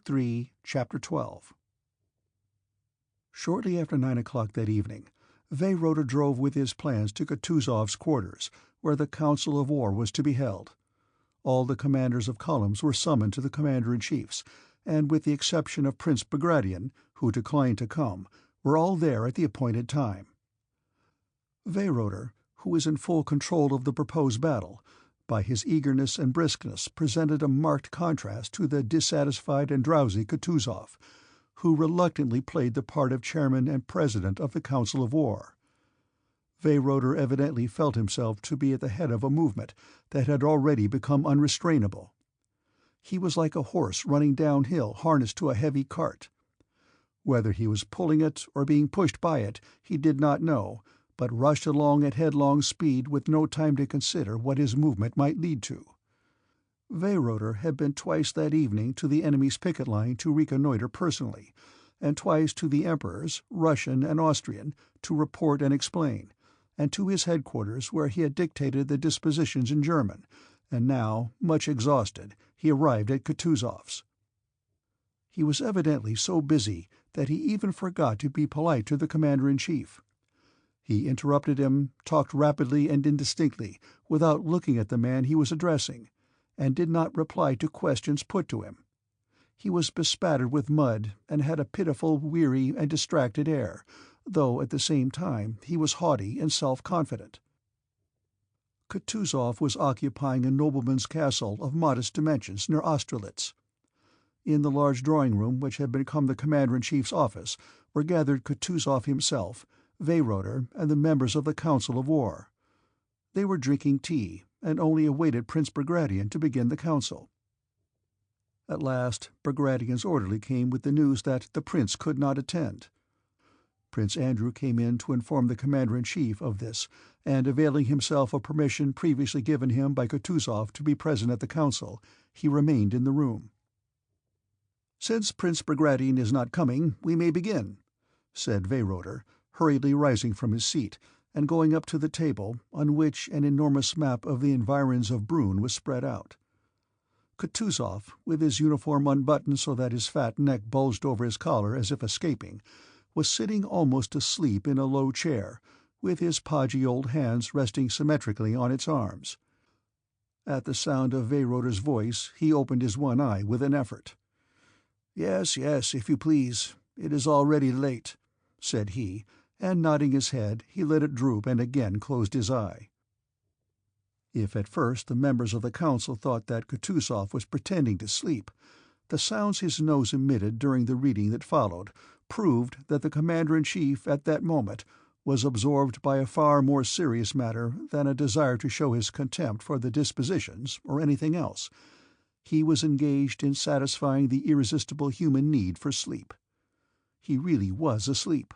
3, Chapter 12. Shortly after 9 o'clock that evening, Weyrother drove with his plans to Kutuzov's quarters, where the council of war was to be held. All the commanders of columns were summoned to the commander-in-chiefs, and with the exception of Prince Bagration, who declined to come, were all there at the appointed time. Weyrother, who was in full control of the proposed battle, by his eagerness and briskness presented a marked contrast to the dissatisfied and drowsy Kutuzov, who reluctantly played the part of chairman and president of the Council of War. Weyrother evidently felt himself to be at the head of a movement that had already become unrestrainable. He was like a horse running downhill harnessed to a heavy cart. Whether he was pulling it or being pushed by it, he did not know, but rushed along at headlong speed with no time to consider what his movement might lead to. Weyrother had been twice that evening to the enemy's picket line to reconnoiter personally, and twice to the Emperor's, Russian and Austrian, to report and explain, and to his headquarters where he had dictated the dispositions in German, and now, much exhausted, he arrived at Kutuzov's. He was evidently so busy that he even forgot to be polite to the commander-in-chief. He interrupted him, talked rapidly and indistinctly, without looking at the man he was addressing, and did not reply to questions put to him. He was bespattered with mud and had a pitiful, weary, and distracted air, though at the same time he was haughty and self-confident. Kutuzov was occupying a nobleman's castle of modest dimensions near Austerlitz. In the large drawing-room which had become the commander-in-chief's office were gathered Kutuzov himself, Weyrother, and the members of the Council of War. They were drinking tea, and only awaited Prince Bagration to begin the council. At last Bagration's orderly came with the news that the prince could not attend. Prince Andrew came in to inform the commander-in-chief of this, and availing himself of permission previously given him by Kutuzov to be present at the council, he remained in the room. "Since Prince Bagration is not coming, we may begin," said Weyrother, hurriedly rising from his seat and going up to the table, on which an enormous map of the environs of Brünn was spread out. Kutuzov, with his uniform unbuttoned so that his fat neck bulged over his collar as if escaping, was sitting almost asleep in a low chair, with his podgy old hands resting symmetrically on its arms. At the sound of Weyrother's voice he opened his one eye with an effort. "Yes, yes, if you please. It is already late," said he, and nodding his head he let it droop and again closed his eye. If at first the members of the council thought that Kutuzov was pretending to sleep, the sounds his nose emitted during the reading that followed proved that the commander-in-chief at that moment was absorbed by a far more serious matter than a desire to show his contempt for the dispositions or anything else. He was engaged in satisfying the irresistible human need for sleep. He really was asleep.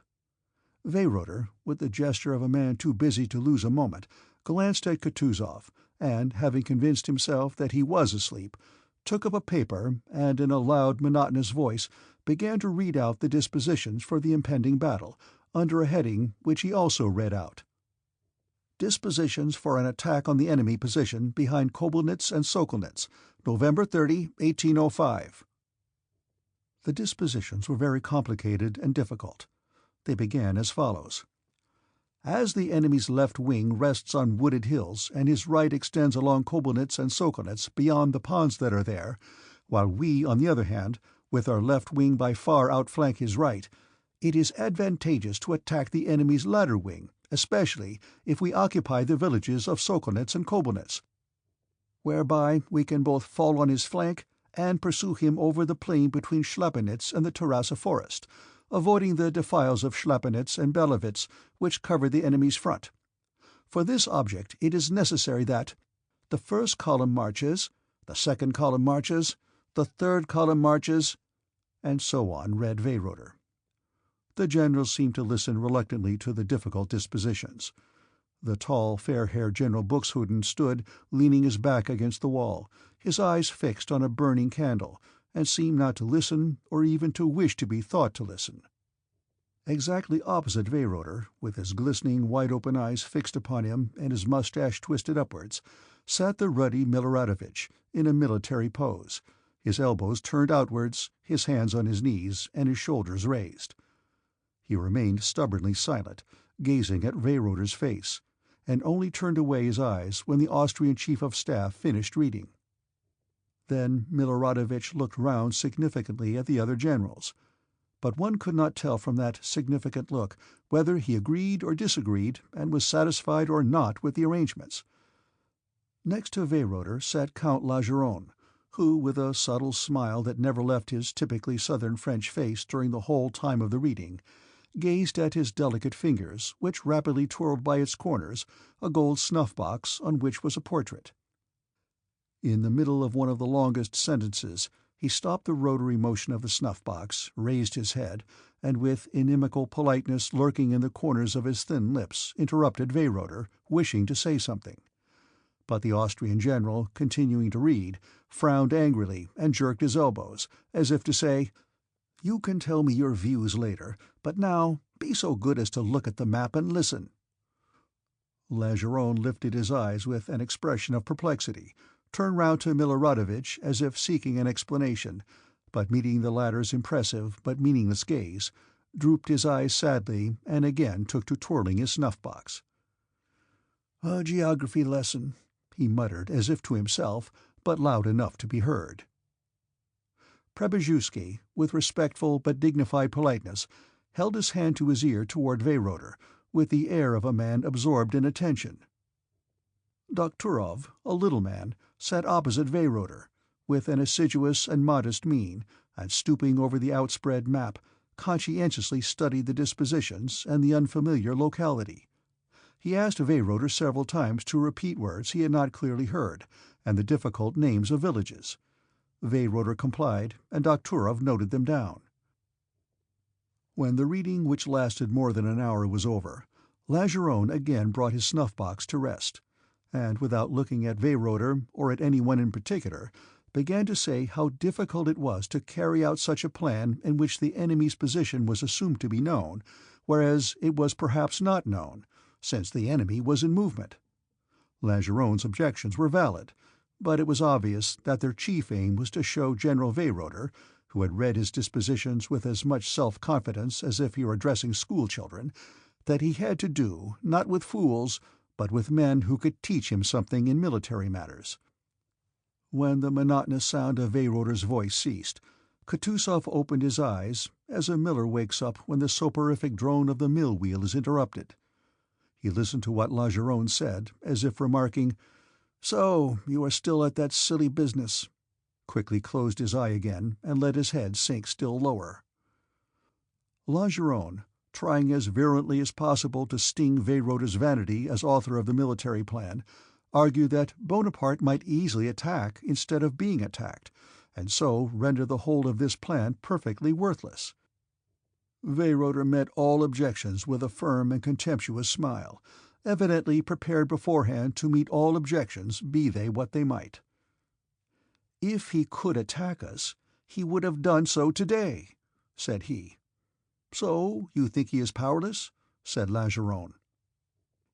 Weyrother, with the gesture of a man too busy to lose a moment, glanced at Kutuzov, and, having convinced himself that he was asleep, took up a paper and, in a loud, monotonous voice, began to read out the dispositions for the impending battle, under a heading which he also read out. "Dispositions for an attack on the enemy position behind Kobelnitz and Sokolnitz, November 30, 1805. The dispositions were very complicated and difficult. They began as follows. "As the enemy's left wing rests on wooded hills, and his right extends along Kobelnitz and Sokolnitz beyond the ponds that are there, while we, on the other hand, with our left wing by far outflank his right, it is advantageous to attack the enemy's latter wing, especially if we occupy the villages of Sokolnitz and Kobelnitz, whereby we can both fall on his flank and pursue him over the plain between Schlappenitz and the Terrasse forest, avoiding the defiles of Schlappenitz and Belowitz, which cover the enemy's front. For this object it is necessary that the first column marches, the second column marches, the third column marches," and so on, read Weyrother. The general seemed to listen reluctantly to the difficult dispositions. The tall, fair-haired General Buxtehude stood, leaning his back against the wall, his eyes fixed on a burning candle, and seemed not to listen or even to wish to be thought to listen. Exactly opposite Weyrother, with his glistening, wide-open eyes fixed upon him and his moustache twisted upwards, sat the ruddy Miloradovich, in a military pose, his elbows turned outwards, his hands on his knees, and his shoulders raised. He remained stubbornly silent, gazing at Weyrother's face, and only turned away his eyes when the Austrian Chief of Staff finished reading. Then Miloradovich looked round significantly at the other generals, but one could not tell from that significant look whether he agreed or disagreed and was satisfied or not with the arrangements. Next to Weyrother sat Count Lageron, who, with a subtle smile that never left his typically southern French face during the whole time of the reading, gazed at his delicate fingers, which rapidly twirled by its corners a gold snuff-box on which was a portrait. In the middle of one of the longest sentences he stopped the rotary motion of the snuff-box, raised his head, and with inimical politeness lurking in the corners of his thin lips, interrupted Weyrother, wishing to say something. But the Austrian general, continuing to read, frowned angrily and jerked his elbows, as if to say, "You can tell me your views later, but now be so good as to look at the map and listen." Lageron lifted his eyes with an expression of perplexity, turned round to Miloradovich as if seeking an explanation, but meeting the latter's impressive but meaningless gaze, drooped his eyes sadly and again took to twirling his snuff-box. "A geography lesson," he muttered as if to himself, but loud enough to be heard. Prebozhuski, with respectful but dignified politeness, held his hand to his ear toward Weyrother, with the air of a man absorbed in attention. Dokhturov, a little man, sat opposite Weyrother, with an assiduous and modest mien, and stooping over the outspread map, conscientiously studied the dispositions and the unfamiliar locality. He asked Weyrother several times to repeat words he had not clearly heard, and the difficult names of villages. Weyrother complied, and Dokhturov noted them down. When the reading, which lasted more than an hour, was over, Lageron again brought his snuff-box to rest, and, without looking at Weyrother or at anyone in particular, began to say how difficult it was to carry out such a plan in which the enemy's position was assumed to be known, whereas it was perhaps not known, since the enemy was in movement. Lageron's objections were valid, but it was obvious that their chief aim was to show General Weyrother, who had read his dispositions with as much self-confidence as if he were addressing school-children, that he had to do, not with fools, but with men who could teach him something in military matters. When the monotonous sound of Weyrother's voice ceased, Kutuzov opened his eyes, as a miller wakes up when the soporific drone of the mill-wheel is interrupted. He listened to what Lageron said, as if remarking, "So, you are still at that silly business," quickly closed his eye again, and let his head sink still lower. Lageron, trying as virulently as possible to sting Weyrother's vanity as author of the military plan, argued that Bonaparte might easily attack instead of being attacked, and so render the whole of this plan perfectly worthless. Weyrother met all objections with a firm and contemptuous smile, evidently prepared beforehand to meet all objections, be they what they might. "If he could attack us, he would have done so today," said he. "So you think he is powerless?" said Lageron.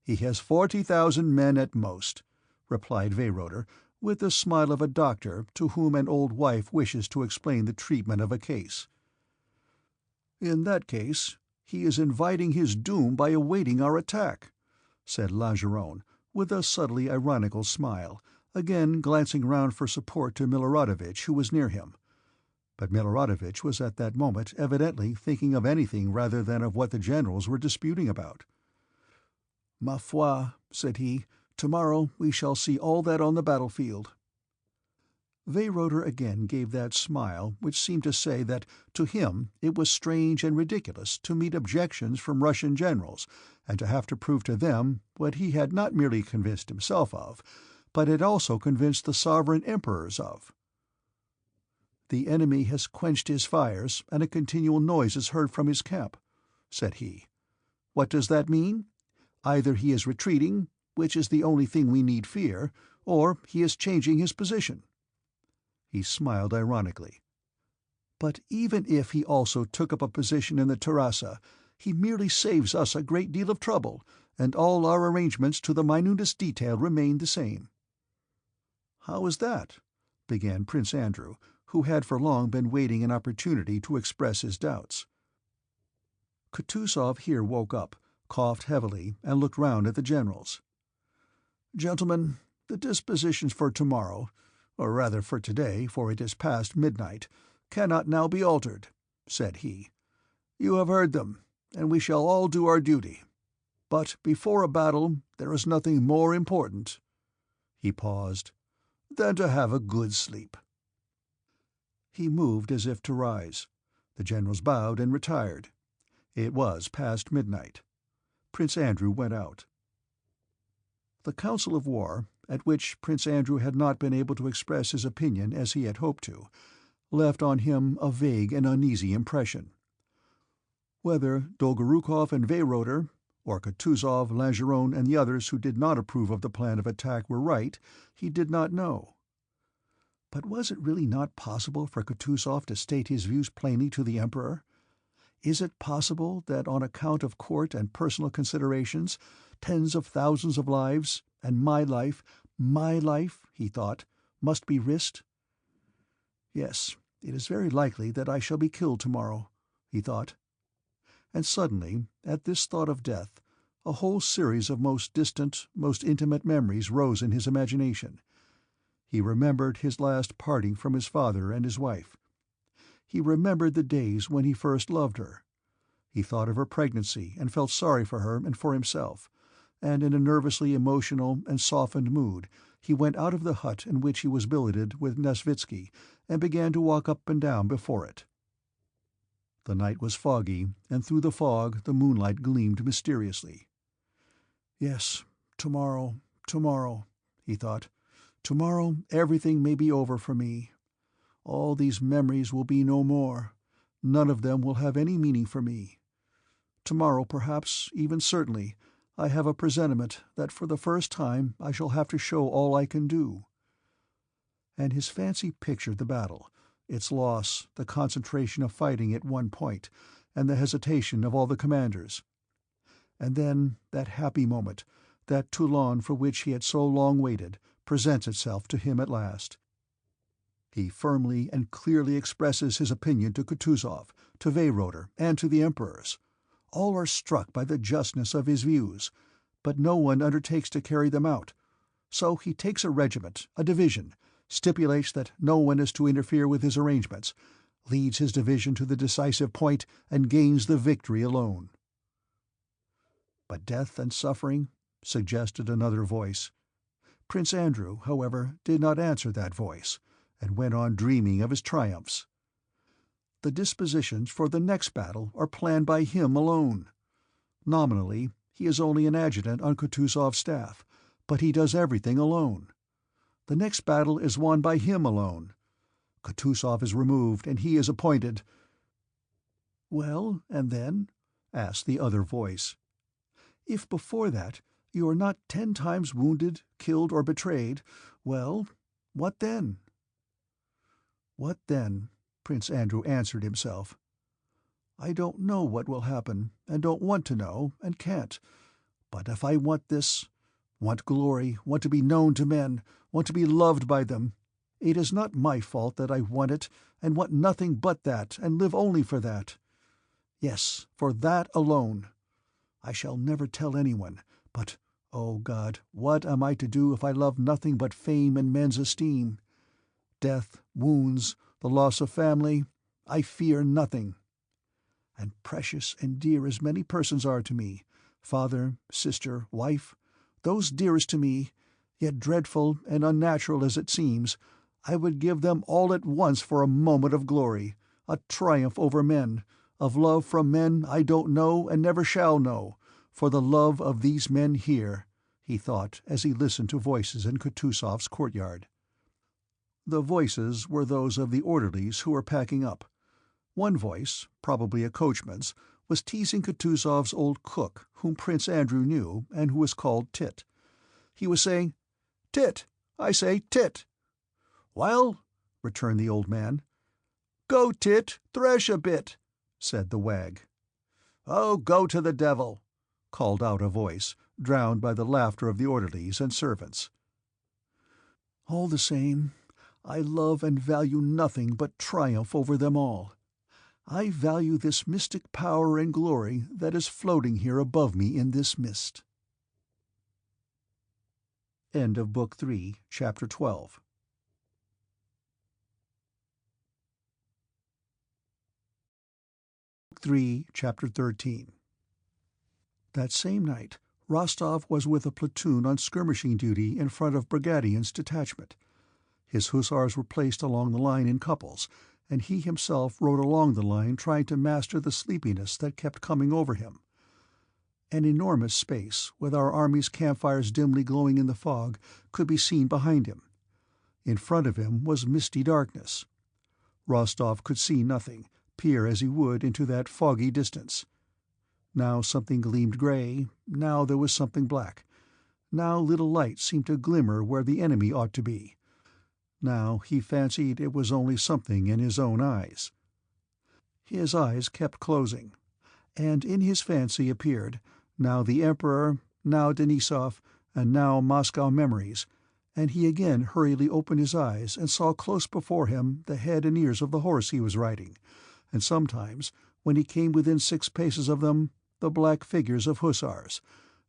"He has 40,000 men at most," replied Weyrother, with the smile of a doctor to whom an old wife wishes to explain the treatment of a case. "In that case, he is inviting his doom by awaiting our attack," said Lageron, with a subtly ironical smile, again glancing round for support to Miloradovich, who was near him. But Miloradovich was at that moment evidently thinking of anything rather than of what the generals were disputing about. "Ma foi," said he, "tomorrow we shall see all that on the battlefield." Weyrother again gave that smile which seemed to say that to him it was strange and ridiculous to meet objections from Russian generals, and to have to prove to them what he had not merely convinced himself of, but had also convinced the sovereign emperors of. "The enemy has quenched his fires, and a continual noise is heard from his camp," said he. "What does that mean? Either he is retreating, which is the only thing we need fear, or he is changing his position." He smiled ironically. "But even if he also took up a position in the terraza, he merely saves us a great deal of trouble, and all our arrangements to the minutest detail remain the same." "How is that?" began Prince Andrew, who had for long been waiting an opportunity to express his doubts. Kutuzov here woke up, coughed heavily, and looked round at the generals. "Gentlemen, the dispositions for tomorrow, or rather for today, for it is past midnight, cannot now be altered," said he. "You have heard them, and we shall all do our duty. But before a battle there is nothing more important," he paused, "than to have a good sleep." He moved as if to rise. The generals bowed and retired. It was past midnight. Prince Andrew went out. The council of war, at which Prince Andrew had not been able to express his opinion as he had hoped to, left on him a vague and uneasy impression. Whether Dolgorukov and Weyrother, or Kutuzov, Langeron, and the others who did not approve of the plan of attack were right, he did not know. But was it really not possible for Kutuzov to state his views plainly to the Emperor? Is it possible that on account of court and personal considerations, tens of thousands of lives, and my life, he thought, must be risked? Yes, it is very likely that I shall be killed tomorrow, he thought. And suddenly, at this thought of death, a whole series of most distant, most intimate memories rose in his imagination. He remembered his last parting from his father and his wife. He remembered the days when he first loved her. He thought of her pregnancy and felt sorry for her and for himself, and in a nervously emotional and softened mood he went out of the hut in which he was billeted with Nesvitsky and began to walk up and down before it. The night was foggy, and through the fog the moonlight gleamed mysteriously. "Yes, tomorrow, he thought. "Tomorrow everything may be over for me. All these memories will be no more. None of them will have any meaning for me. Tomorrow, perhaps, even certainly, I have a presentiment that for the first time I shall have to show all I can do." And his fancy pictured the battle, its loss, the concentration of fighting at one point, and the hesitation of all the commanders. And then that happy moment, that Toulon for which he had so long waited, presents itself to him at last. He firmly and clearly expresses his opinion to Kutuzov, to Weyrother, and to the Emperors. All are struck by the justness of his views, but no one undertakes to carry them out. So he takes a regiment, a division, stipulates that no one is to interfere with his arrangements, leads his division to the decisive point, and gains the victory alone. "But death and suffering?" suggested another voice. Prince Andrew, however, did not answer that voice, and went on dreaming of his triumphs. The dispositions for the next battle are planned by him alone. Nominally, he is only an adjutant on Kutuzov's staff, but he does everything alone. The next battle is won by him alone. Kutuzov is removed, and he is appointed. "Well, and then?" asked the other voice. "If before that you are not 10 times wounded, killed, or betrayed, well, what then?" "What then?" Prince Andrew answered himself. "I don't know what will happen, and don't want to know, and can't. But if I want this, want glory, want to be known to men, want to be loved by them, it is not my fault that I want it, and want nothing but that, and live only for that. Yes, for that alone. I shall never tell anyone, but, oh God, what am I to do if I love nothing but fame and men's esteem? Death, wounds, the loss of family, I fear nothing. And precious and dear as many persons are to me, father, sister, wife, those dearest to me, yet dreadful and unnatural as it seems, I would give them all at once for a moment of glory, a triumph over men, of love from men I don't know and never shall know, for the love of these men here," he thought as he listened to voices in Kutuzov's courtyard. The voices were those of the orderlies who were packing up. One voice, probably a coachman's, was teasing Kutuzov's old cook, whom Prince Andrew knew, and who was called Tit. He was saying, "Tit! I say, Tit!" "Well?" returned the old man. "Go, Tit, thresh a bit," said the wag. "Oh, go to the devil!" called out a voice, drowned by the laughter of the orderlies and servants. "All the same, I love and value nothing but triumph over them all. I value this mystic power and glory that is floating here above me in this mist. End of Book 3, Chapter 12. Book 3, Chapter 13. That same night, Rostov was with a platoon on skirmishing duty in front of Brigadion's detachment. His hussars were placed along the line in couples, and he himself rode along the line trying to master the sleepiness that kept coming over him. An enormous space, with our army's campfires dimly glowing in the fog, could be seen behind him. In front of him was misty darkness. Rostov could see nothing, peer as he would into that foggy distance. Now something gleamed gray, now there was something black. Now little light seemed to glimmer where the enemy ought to be. Now he fancied it was only something in his own eyes. His eyes kept closing, and in his fancy appeared, now the Emperor, now Denisov, and now Moscow memories, and he again hurriedly opened his eyes and saw close before him the head and ears of the horse he was riding, and sometimes, when he came within 6 paces of them, the black figures of hussars,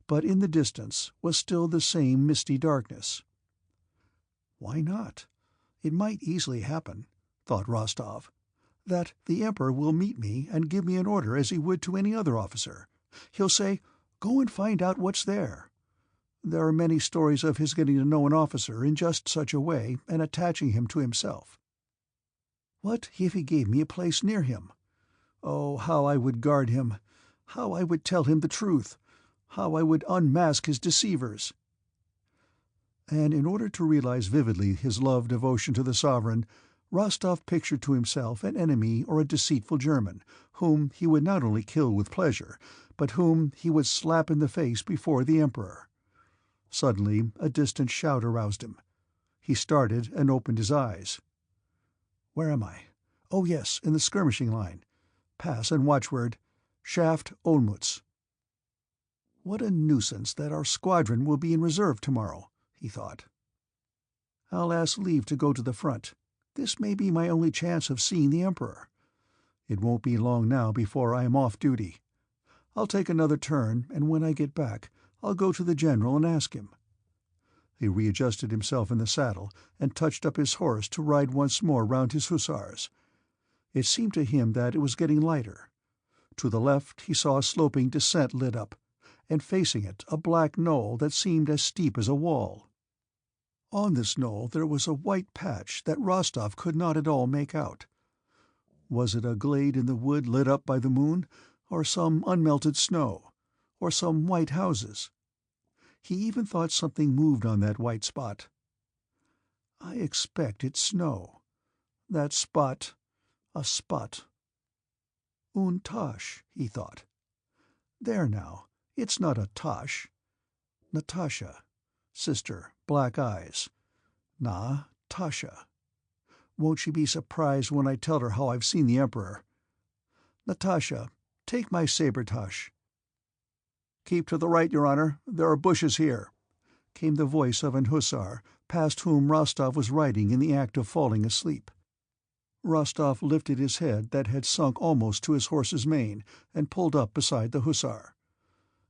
but in the distance was still the same misty darkness. Why not? It might easily happen, thought Rostov, that the Emperor will meet me and give me an order as he would to any other officer. He'll say, "Go and find out what's there." There are many stories of his getting to know an officer in just such a way and attaching him to himself. What if he gave me a place near him? Oh, how I would guard him! How I would tell him the truth! How I would unmask his deceivers! And in order to realize vividly his love-devotion to the sovereign, Rostov pictured to himself an enemy or a deceitful German, whom he would not only kill with pleasure, but whom he would slap in the face before the Emperor. Suddenly a distant shout aroused him. He started and opened his eyes. Where am I? Oh yes, in the skirmishing line. Pass and watchword, Shaft Olmütz. What a nuisance that our squadron will be in reserve tomorrow, he thought. I'll ask leave to go to the front. This may be my only chance of seeing the Emperor. It won't be long now before I am off duty. I'll take another turn, and when I get back, I'll go to the general and ask him. He readjusted himself in the saddle and touched up his horse to ride once more round his hussars. It seemed to him that it was getting lighter. To the left he saw a sloping descent lit up, and facing it a black knoll that seemed as steep as a wall. On this knoll there was a white patch that Rostov could not at all make out. Was it a glade in the wood lit up by the moon, or some unmelted snow, or some white houses? He even thought something moved on that white spot. I expect it's snow. That spot, a spot. Un Tosh, he thought. There now, it's not a Tosh. Natasha. Sister, black eyes. Tasha. Won't she be surprised when I tell her how I've seen the Emperor? Natasha, take my saber-tosh. Keep to the right, Your Honor. There are bushes here, came the voice of an hussar, past whom Rostov was riding in the act of falling asleep. Rostov lifted his head that had sunk almost to his horse's mane and pulled up beside the hussar.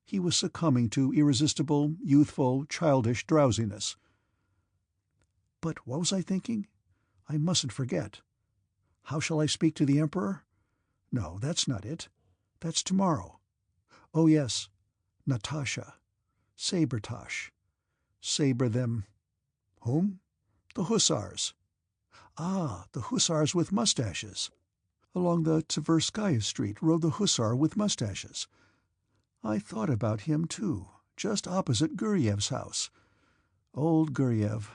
He was succumbing to irresistible, youthful, childish drowsiness. But what was I thinking? I mustn't forget. How shall I speak to the Emperor? No, that's not it. That's tomorrow. Oh yes, Natasha. Saber-tosh. Saber them. Whom? The hussars. Ah, the hussars with mustaches. Along the Tverskaya Street rode the hussar with mustaches. I thought about him, too, just opposite Guryev's house. Old Guryev.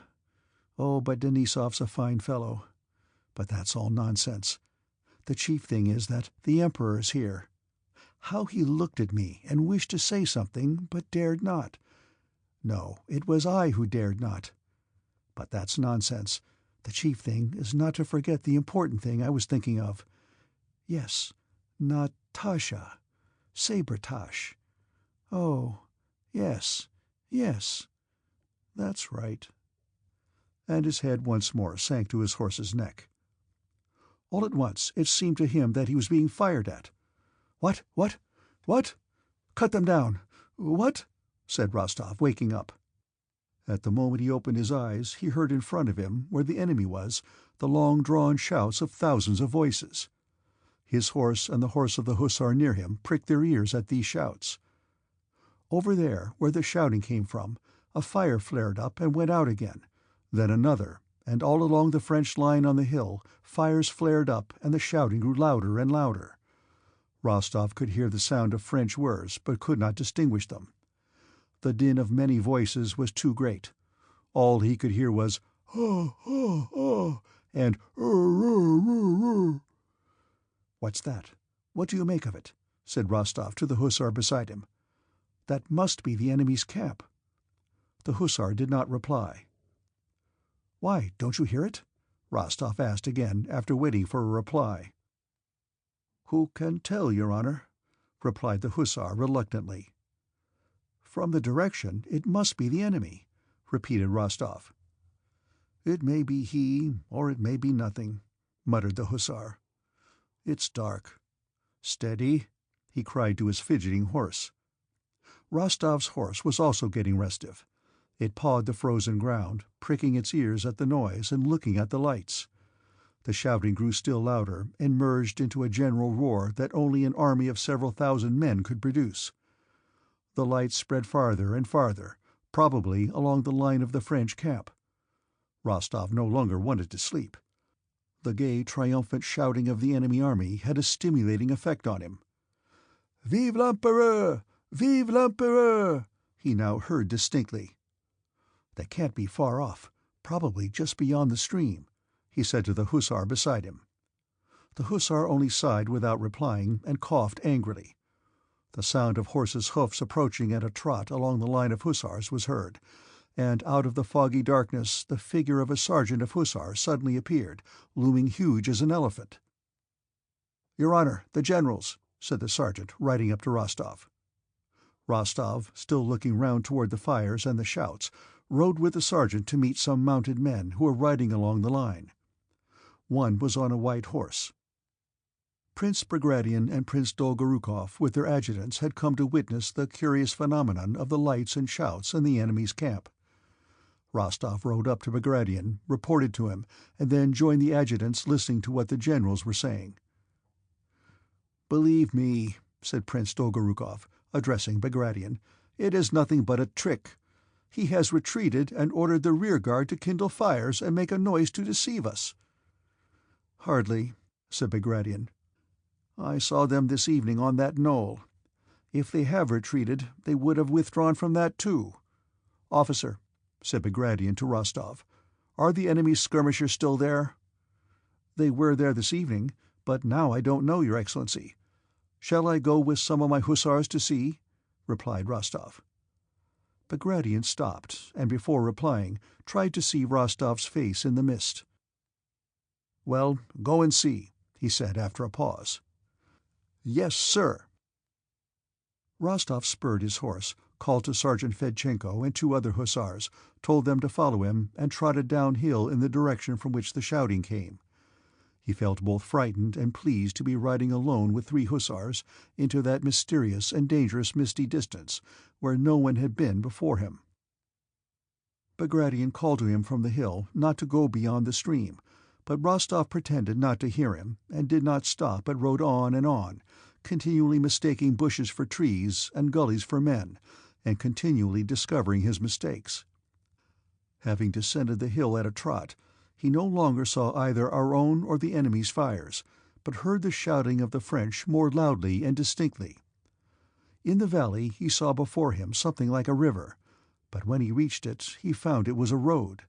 Oh, but Denisov's a fine fellow. But that's all nonsense. The chief thing is that the Emperor is here. How he looked at me and wished to say something, but dared not. No, it was I who dared not. But that's nonsense. The chief thing is not to forget the important thing I was thinking of. Yes, Natasha. Saber-tosh. Oh, yes, yes. That's right. and his head once more sank to his horse's neck. All at once it seemed to him that he was being fired at. "What? What? What? Cut them down! What?" said Rostov, waking up. At the moment he opened his eyes he heard in front of him, where the enemy was, the long-drawn shouts of thousands of voices. His horse and the horse of the hussar near him pricked their ears at these shouts. Over there, where the shouting came from, a fire flared up and went out again, then another, and all along the French line on the hill fires flared up and the shouting grew louder and louder. Rostov could hear the sound of French words, but could not distinguish them. The din of many voices was too great. All he could hear was "oh, oh, oh," and "What's that? What do you make of it?" said Rostov to the hussar beside him. "That must be the enemy's camp." The hussar did not reply. "Why, don't you hear it?" Rostov asked again, after waiting for a reply. "Who can tell, your honor?" replied the hussar reluctantly. "From the direction, it must be the enemy," repeated Rostov. "It may be he, or it may be nothing," muttered the hussar. "It's dark. Steady," he cried to his fidgeting horse. Rostov's horse was also getting restive. It pawed the frozen ground, pricking its ears at the noise and looking at the lights. The shouting grew still louder and merged into a general roar that only an army of several thousand men could produce. The lights spread farther and farther, probably along the line of the French camp. Rostov no longer wanted to sleep. The gay, triumphant shouting of the enemy army had a stimulating effect on him. "Vive l'Empereur! Vive l'Empereur!" he now heard distinctly. "They can't be far off, probably just beyond the stream," he said to the hussar beside him. The hussar only sighed without replying, and coughed angrily. The sound of horses' hoofs approaching at a trot along the line of hussars was heard, and out of the foggy darkness the figure of a sergeant of hussars suddenly appeared, looming huge as an elephant. "Your honor, the generals," said the sergeant, riding up to Rostov. Rostov, still looking round toward the fires and the shouts, rode with the sergeant to meet some mounted men who were riding along the line. One was on a white horse. Prince Bagration and Prince Dolgorukov with their adjutants had come to witness the curious phenomenon of the lights and shouts in the enemy's camp. Rostov rode up to Bagration, reported to him, and then joined the adjutants listening to what the generals were saying. "Believe me," said Prince Dolgorukov, addressing Bagration, "it is nothing but a trick. He has retreated and ordered the rearguard to kindle fires and make a noise to deceive us." "Hardly," said Bagration. "I saw them this evening on that knoll. If they have retreated, they would have withdrawn from that too. Officer," said Bagration to Rostov, "are the enemy's skirmishers still there?" "They were there this evening, but now I don't know, your Excellency. Shall I go with some of my hussars to see?" replied Rostov. Bagration stopped, and before replying, tried to see Rostov's face in the mist. "Well, go and see," he said after a pause. "Yes, sir." Rostov spurred his horse, called to Sergeant Fedchenko and two other hussars, told them to follow him, and trotted downhill in the direction from which the shouting came. He felt both frightened and pleased to be riding alone with 3 hussars into that mysterious and dangerous misty distance, where no one had been before him. Bagration called to him from the hill not to go beyond the stream, but Rostov pretended not to hear him, and did not stop but rode on and on, continually mistaking bushes for trees and gullies for men, and continually discovering his mistakes. Having descended the hill at a trot, he no longer saw either our own or the enemy's fires, but heard the shouting of the French more loudly and distinctly. In the valley he saw before him something like a river, but when he reached it he found it was a road.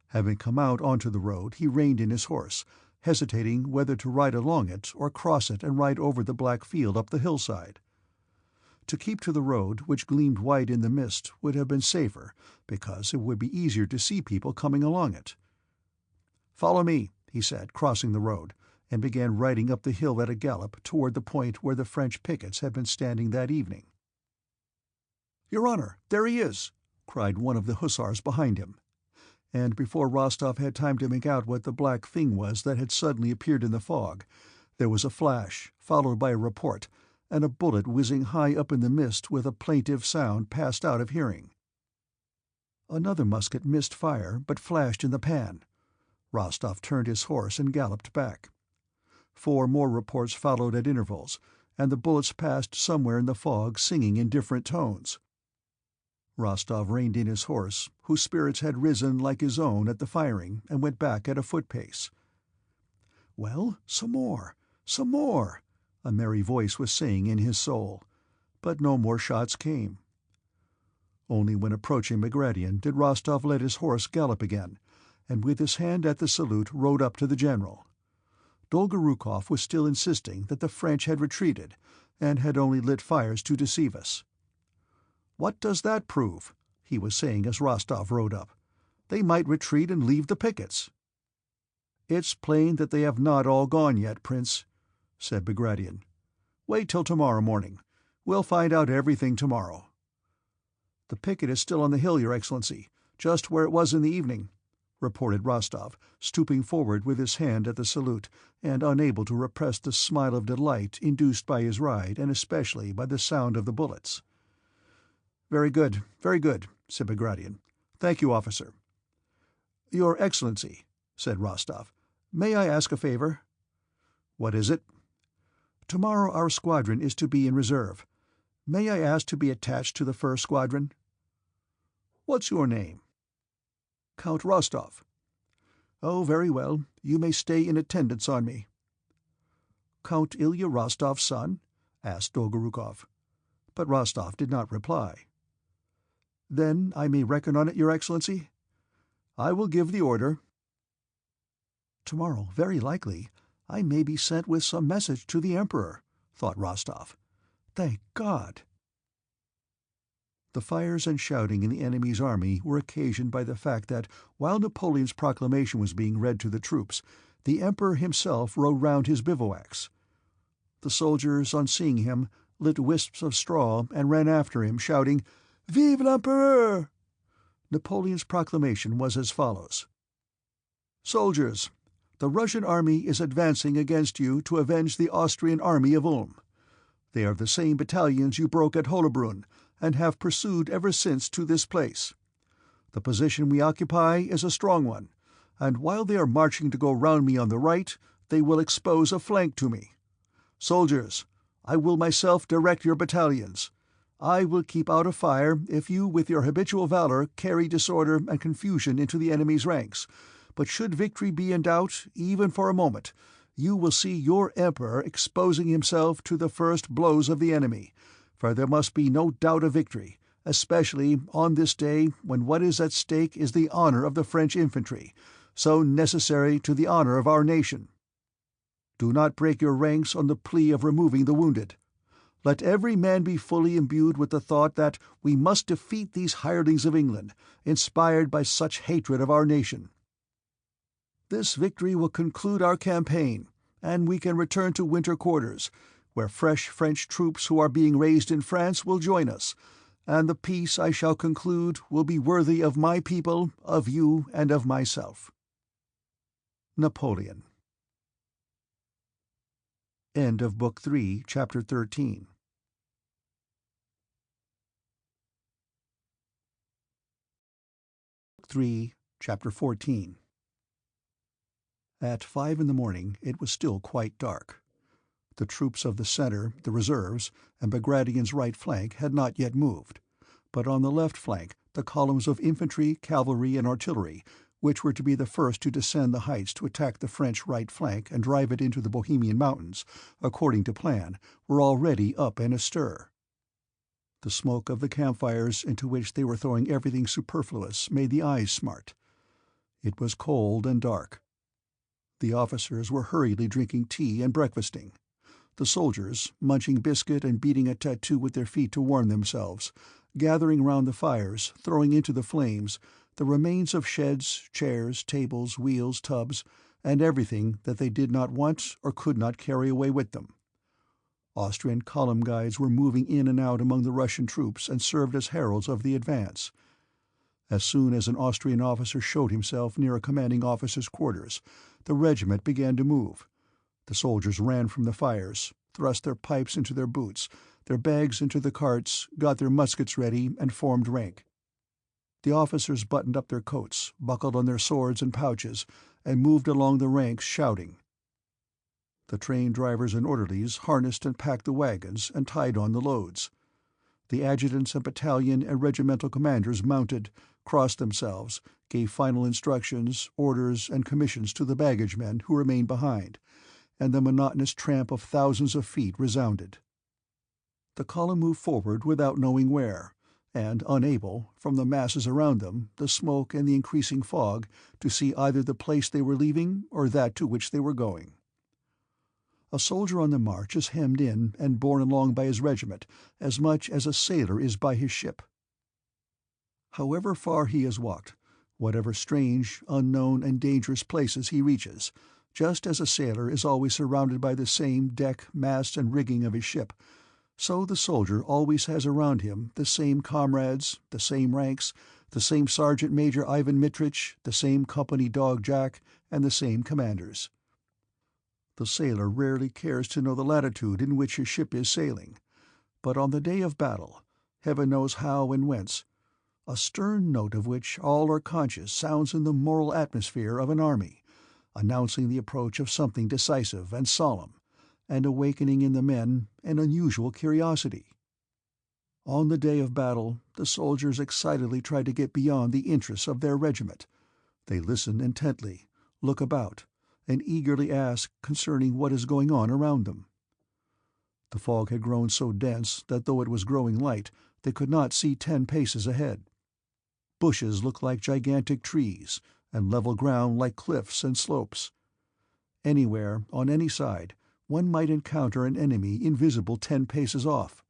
Having come out onto the road, he reined in his horse, hesitating whether to ride along it or cross it and ride over the black field up the hillside. To keep to the road, which gleamed white in the mist, would have been safer, because it would be easier to see people coming along it. "Follow me," he said, crossing the road, and began riding up the hill at a gallop toward the point where the French pickets had been standing that evening. "Your honor, there he is!" cried one of the hussars behind him. and before Rostov had time to make out what the black thing was that had suddenly appeared in the fog, there was a flash, followed by a report, and a bullet whizzing high up in the mist with a plaintive sound passed out of hearing. Another musket missed fire, but flashed in the pan. Rostov turned his horse and galloped back. 4 more reports followed at intervals, and the bullets passed somewhere in the fog singing in different tones. Rostov reined in his horse, whose spirits had risen like his own at the firing, and went back at a foot-pace. "Well, some more, some more," a merry voice was saying in his soul, but no more shots came. Only when approaching Bagration did Rostov let his horse gallop again, and with his hand at the salute rode up to the general. Dolgorukov was still insisting that the French had retreated, and had only lit fires to deceive us. "What does that prove?" he was saying as Rostov rode up. "They might retreat and leave the pickets." "It's plain that they have not all gone yet, Prince," said Bagration. "Wait till tomorrow morning. We'll find out everything tomorrow." "The picket is still on the hill, Your Excellency, just where it was in the evening," reported Rostov, stooping forward with his hand at the salute, and unable to repress the smile of delight induced by his ride and especially by the sound of the bullets. Very good, said Bagration. "Thank you, officer." "Your Excellency," said Rostov, "may I ask a favor?" "What is it?" "Tomorrow our squadron is to be in reserve. May I ask to be attached to the first squadron?" "What's your name?" "Count Rostov." "Oh, very well. You may stay in attendance on me." "Count Ilya Rostov's son?" asked Dolgorukov. But Rostov did not reply. "Then I may reckon on it, Your Excellency?" "I will give the order." "Tomorrow, very likely, I may be sent with some message to the Emperor," thought Rostov. "Thank God!" The fires and shouting in the enemy's army were occasioned by the fact that, while Napoleon's proclamation was being read to the troops, the Emperor himself rode round his bivouacs. The soldiers, on seeing him, lit wisps of straw and ran after him, shouting, "Vive l'Empereur!" Napoleon's proclamation was as follows: "Soldiers, the Russian army is advancing against you to avenge the Austrian army of Ulm. They are the same battalions you broke at Hollabrunn, and have pursued ever since to this place. The position we occupy is a strong one, and while they are marching to go round me on the right, they will expose a flank to me. Soldiers, I will myself direct your battalions. I will keep out of fire if you with your habitual valor carry disorder and confusion into the enemy's ranks, but should victory be in doubt, even for a moment, you will see your Emperor exposing himself to the first blows of the enemy, for there must be no doubt of victory, especially on this day when what is at stake is the honor of the French infantry, so necessary to the honor of our nation. Do not break your ranks on the plea of removing the wounded. Let every man be fully imbued with the thought that we must defeat these hirelings of England, inspired by such hatred of our nation. This victory will conclude our campaign, and we can return to winter quarters, where fresh French troops who are being raised in France will join us, and the peace I shall conclude will be worthy of my people, of you, and of myself. Napoleon. End of Book 3, Chapter 13. Book 3, Chapter 14. At 5 in the morning it was still quite dark. The troops of the center, the reserves, and Bagration's right flank had not yet moved, but on the left flank the columns of infantry, cavalry, and artillery, which were to be the first to descend the heights to attack the French right flank and drive it into the Bohemian mountains, according to plan, were already up and astir. The smoke of the campfires into which they were throwing everything superfluous made the eyes smart. It was cold and dark. The officers were hurriedly drinking tea and breakfasting. The soldiers, munching biscuit and beating a tattoo with their feet to warm themselves, gathering round the fires, throwing into the flames the remains of sheds, chairs, tables, wheels, tubs, and everything that they did not want or could not carry away with them. Austrian column guides were moving in and out among the Russian troops and served as heralds of the advance. As soon as an Austrian officer showed himself near a commanding officer's quarters, the regiment began to move. The soldiers ran from the fires, thrust their pipes into their boots, their bags into the carts, got their muskets ready, and formed rank. The officers buttoned up their coats, buckled on their swords and pouches, and moved along the ranks shouting. The train drivers and orderlies harnessed and packed the wagons and tied on the loads. The adjutants and battalion and regimental commanders mounted, crossed themselves, gave final instructions, orders, and commissions to the baggage men who remained behind, and the monotonous tramp of thousands of feet resounded. The column moved forward without knowing where, and unable, from the masses around them, the smoke and the increasing fog, to see either the place they were leaving or that to which they were going. A soldier on the march is hemmed in and borne along by his regiment as much as a sailor is by his ship. However far he has walked, whatever strange, unknown, and dangerous places he reaches, just as a sailor is always surrounded by the same deck, mast, and rigging of his ship, so the soldier always has around him the same comrades, the same ranks, the same Sergeant Major Ivan Mitrich, the same company dog Jack, and the same commanders. The sailor rarely cares to know the latitude in which his ship is sailing, but on the day of battle, heaven knows how and whence, a stern note of which all are conscious sounds in the moral atmosphere of an army, announcing the approach of something decisive and solemn, and awakening in the men an unusual curiosity. On the day of battle, the soldiers excitedly try to get beyond the interests of their regiment. They listen intently, look about, and eagerly ask concerning what is going on around them. The fog had grown so dense that though it was growing light, they could not see 10 paces ahead. Bushes looked like gigantic trees, and level ground like cliffs and slopes. Anywhere, on any side, one might encounter an enemy invisible 10 paces off.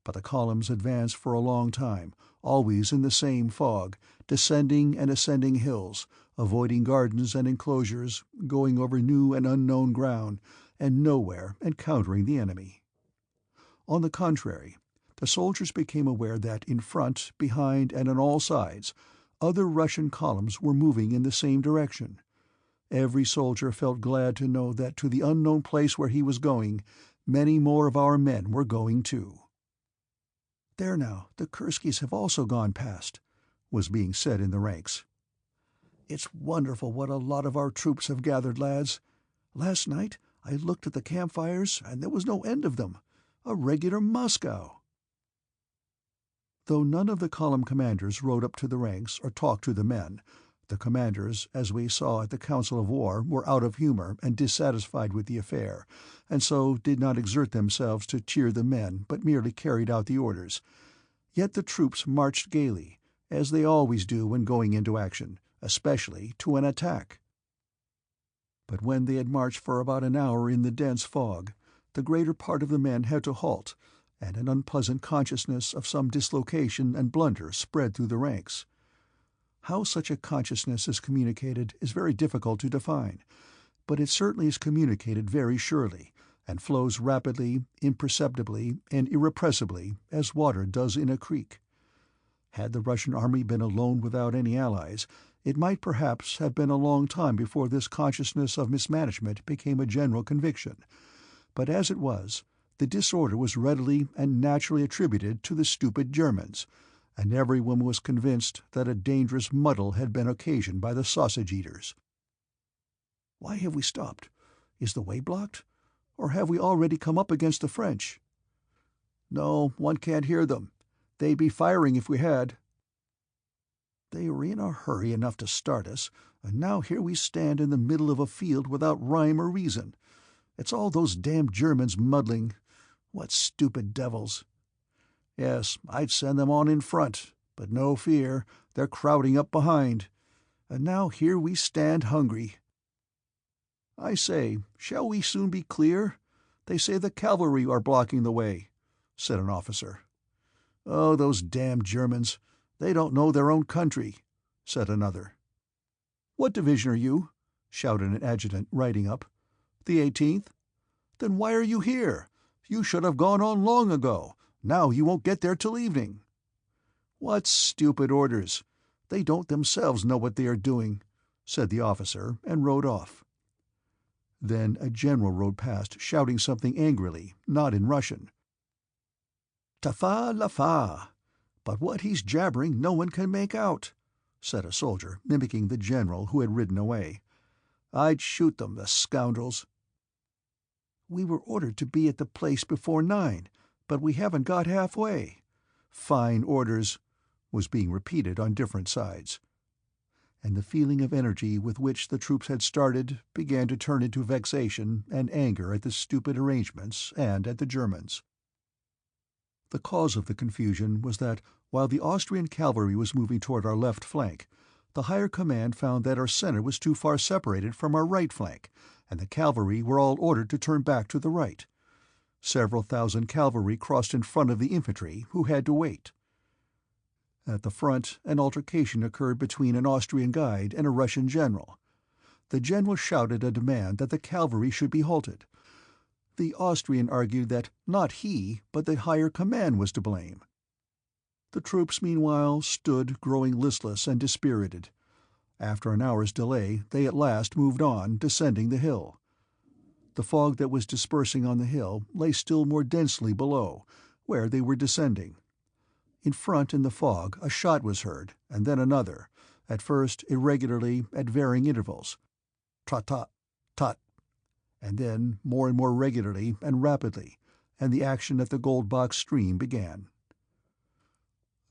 But the columns advanced for a long time, always in the same fog, descending and ascending hills, avoiding gardens and enclosures, going over new and unknown ground, and nowhere encountering the enemy. On the contrary, the soldiers became aware that in front, behind, and on all sides, other Russian columns were moving in the same direction. Every soldier felt glad to know that to the unknown place where he was going, many more of our men were going too. "There now, the Kurskys have also gone past," was being said in the ranks. "It's wonderful what a lot of our troops have gathered, lads. Last night I looked at the campfires and there was no end of them. A regular Moscow." Though none of the column commanders rode up to the ranks or talked to the men, the commanders, as we saw at the council of war, were out of humor and dissatisfied with the affair, and so did not exert themselves to cheer the men, but merely carried out the orders. Yet the troops marched gaily, as they always do when going into action, especially to an attack. But when they had marched for about an hour in the dense fog, the greater part of the men had to halt, and an unpleasant consciousness of some dislocation and blunder spread through the ranks. How such a consciousness is communicated is very difficult to define, but it certainly is communicated very surely, and flows rapidly, imperceptibly, and irrepressibly, as water does in a creek. Had the Russian army been alone without any allies, it might perhaps have been a long time before this consciousness of mismanagement became a general conviction, but as it was, the disorder was readily and naturally attributed to the stupid Germans, and everyone was convinced that a dangerous muddle had been occasioned by the sausage-eaters. "Why have we stopped? Is the way blocked? Or have we already come up against the French?" "No, one can't hear them. They'd be firing if we had." "They were in a hurry enough to start us, and now here we stand in the middle of a field without rhyme or reason. It's all those damned Germans muddling. What stupid devils! Yes, I'd send them on in front, but no fear, they're crowding up behind. And now here we stand hungry. I say, shall we soon be clear? They say the cavalry are blocking the way," said an officer. "Oh, those damned Germans! They don't know their own country," said another. "What division are you?" shouted an adjutant, riding up. "The 18th? Then why are you here? You should have gone on long ago. Now you won't get there till evening." "What stupid orders! They don't themselves know what they are doing," said the officer, and rode off. Then a general rode past, shouting something angrily, not in Russian. "Tafa lafa, but what he's jabbering no one can make out," said a soldier, mimicking the general who had ridden away. "I'd shoot them, the scoundrels." "We were ordered to be at the place before 9, but we haven't got halfway." "Fine orders," was being repeated on different sides. And the feeling of energy with which the troops had started began to turn into vexation and anger at the stupid arrangements and at the Germans. The cause of the confusion was that, while the Austrian cavalry was moving toward our left flank, the higher command found that our center was too far separated from our right flank, and the cavalry were all ordered to turn back to the right. Several thousand cavalry crossed in front of the infantry, who had to wait. At the front, an altercation occurred between an Austrian guide and a Russian general. The general shouted a demand that the cavalry should be halted. The Austrian argued that not he, but the higher command was to blame. The troops, meanwhile, stood growing listless and dispirited. After an hour's delay, they at last moved on, descending the hill. The fog that was dispersing on the hill lay still more densely below, where they were descending. In front in the fog a shot was heard, and then another, at first irregularly, at varying intervals. Trot-tot, tot, and then more and more regularly and rapidly, and the action at the Gold Box stream began.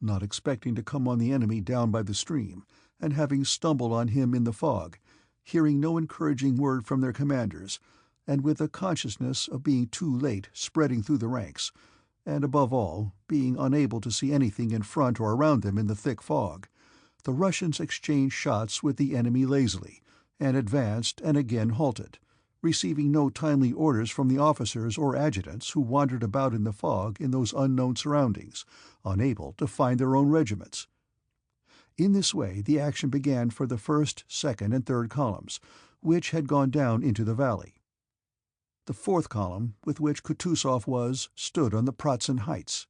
Not expecting to come on the enemy down by the stream, and having stumbled on him in the fog, hearing no encouraging word from their commanders, and with a consciousness of being too late spreading through the ranks, and above all, being unable to see anything in front or around them in the thick fog, the Russians exchanged shots with the enemy lazily, and advanced and again halted, receiving no timely orders from the officers or adjutants who wandered about in the fog in those unknown surroundings, unable to find their own regiments. In this way the action began for the first, second, and third columns, which had gone down into the valley. The fourth column, with which Kutuzov was, stood on the Pratzen heights.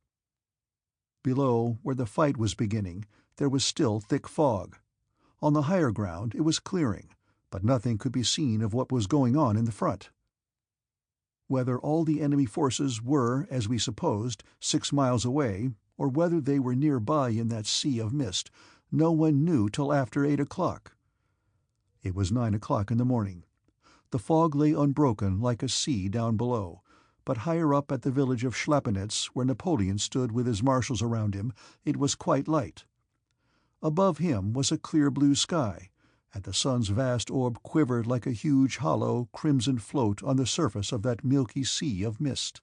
Below, where the fight was beginning, there was still thick fog. On the higher ground it was clearing, but nothing could be seen of what was going on in the front. Whether all the enemy forces were, as we supposed, 6 miles away, or whether they were nearby in that sea of mist, no one knew till after 8 o'clock. It was 9 o'clock in the morning. The fog lay unbroken like a sea down below, but higher up at the village of Schlappenitz, where Napoleon stood with his marshals around him, it was quite light. Above him was a clear blue sky, and the sun's vast orb quivered like a huge hollow, crimson float on the surface of that milky sea of mist.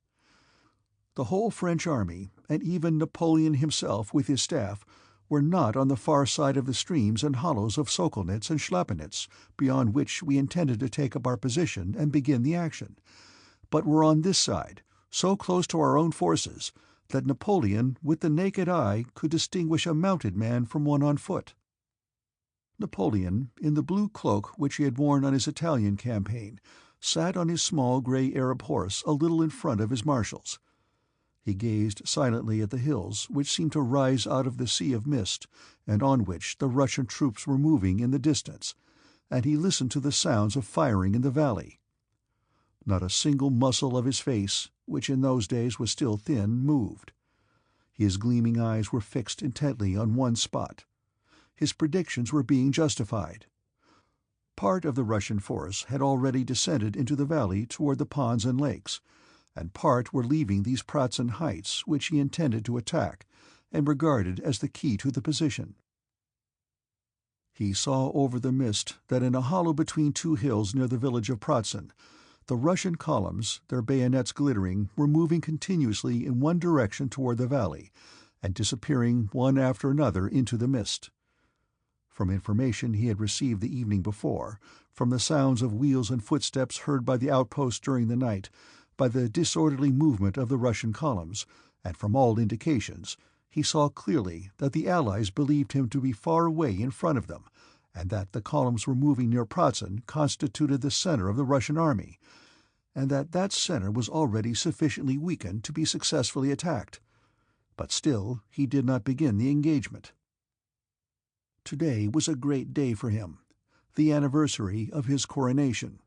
The whole French army, and even Napoleon himself with his staff, were not on the far side of the streams and hollows of Sokolnitz and Schlappenitz, beyond which we intended to take up our position and begin the action, but were on this side, so close to our own forces, that Napoleon, with the naked eye, could distinguish a mounted man from one on foot. Napoleon, in the blue cloak which he had worn on his Italian campaign, sat on his small grey Arab horse a little in front of his marshals. He gazed silently at the hills which seemed to rise out of the sea of mist, and on which the Russian troops were moving in the distance, and he listened to the sounds of firing in the valley. Not a single muscle of his face, which in those days was still thin, moved. His gleaming eyes were fixed intently on one spot. His predictions were being justified. Part of the Russian force had already descended into the valley toward the ponds and lakes, and part were leaving these Pratzen heights which he intended to attack, and regarded as the key to the position. He saw over the mist that in a hollow between 2 hills near the village of Pratzen, the Russian columns, their bayonets glittering, were moving continuously in one direction toward the valley, and disappearing one after another into the mist. From information he had received the evening before, from the sounds of wheels and footsteps heard by the outposts during the night, by the disorderly movement of the Russian columns, and from all indications, he saw clearly that the Allies believed him to be far away in front of them, and that the columns were moving near Pratzen constituted the center of the Russian army, and that that center was already sufficiently weakened to be successfully attacked. But still he did not begin the engagement. Today was a great day for him, the anniversary of his coronation.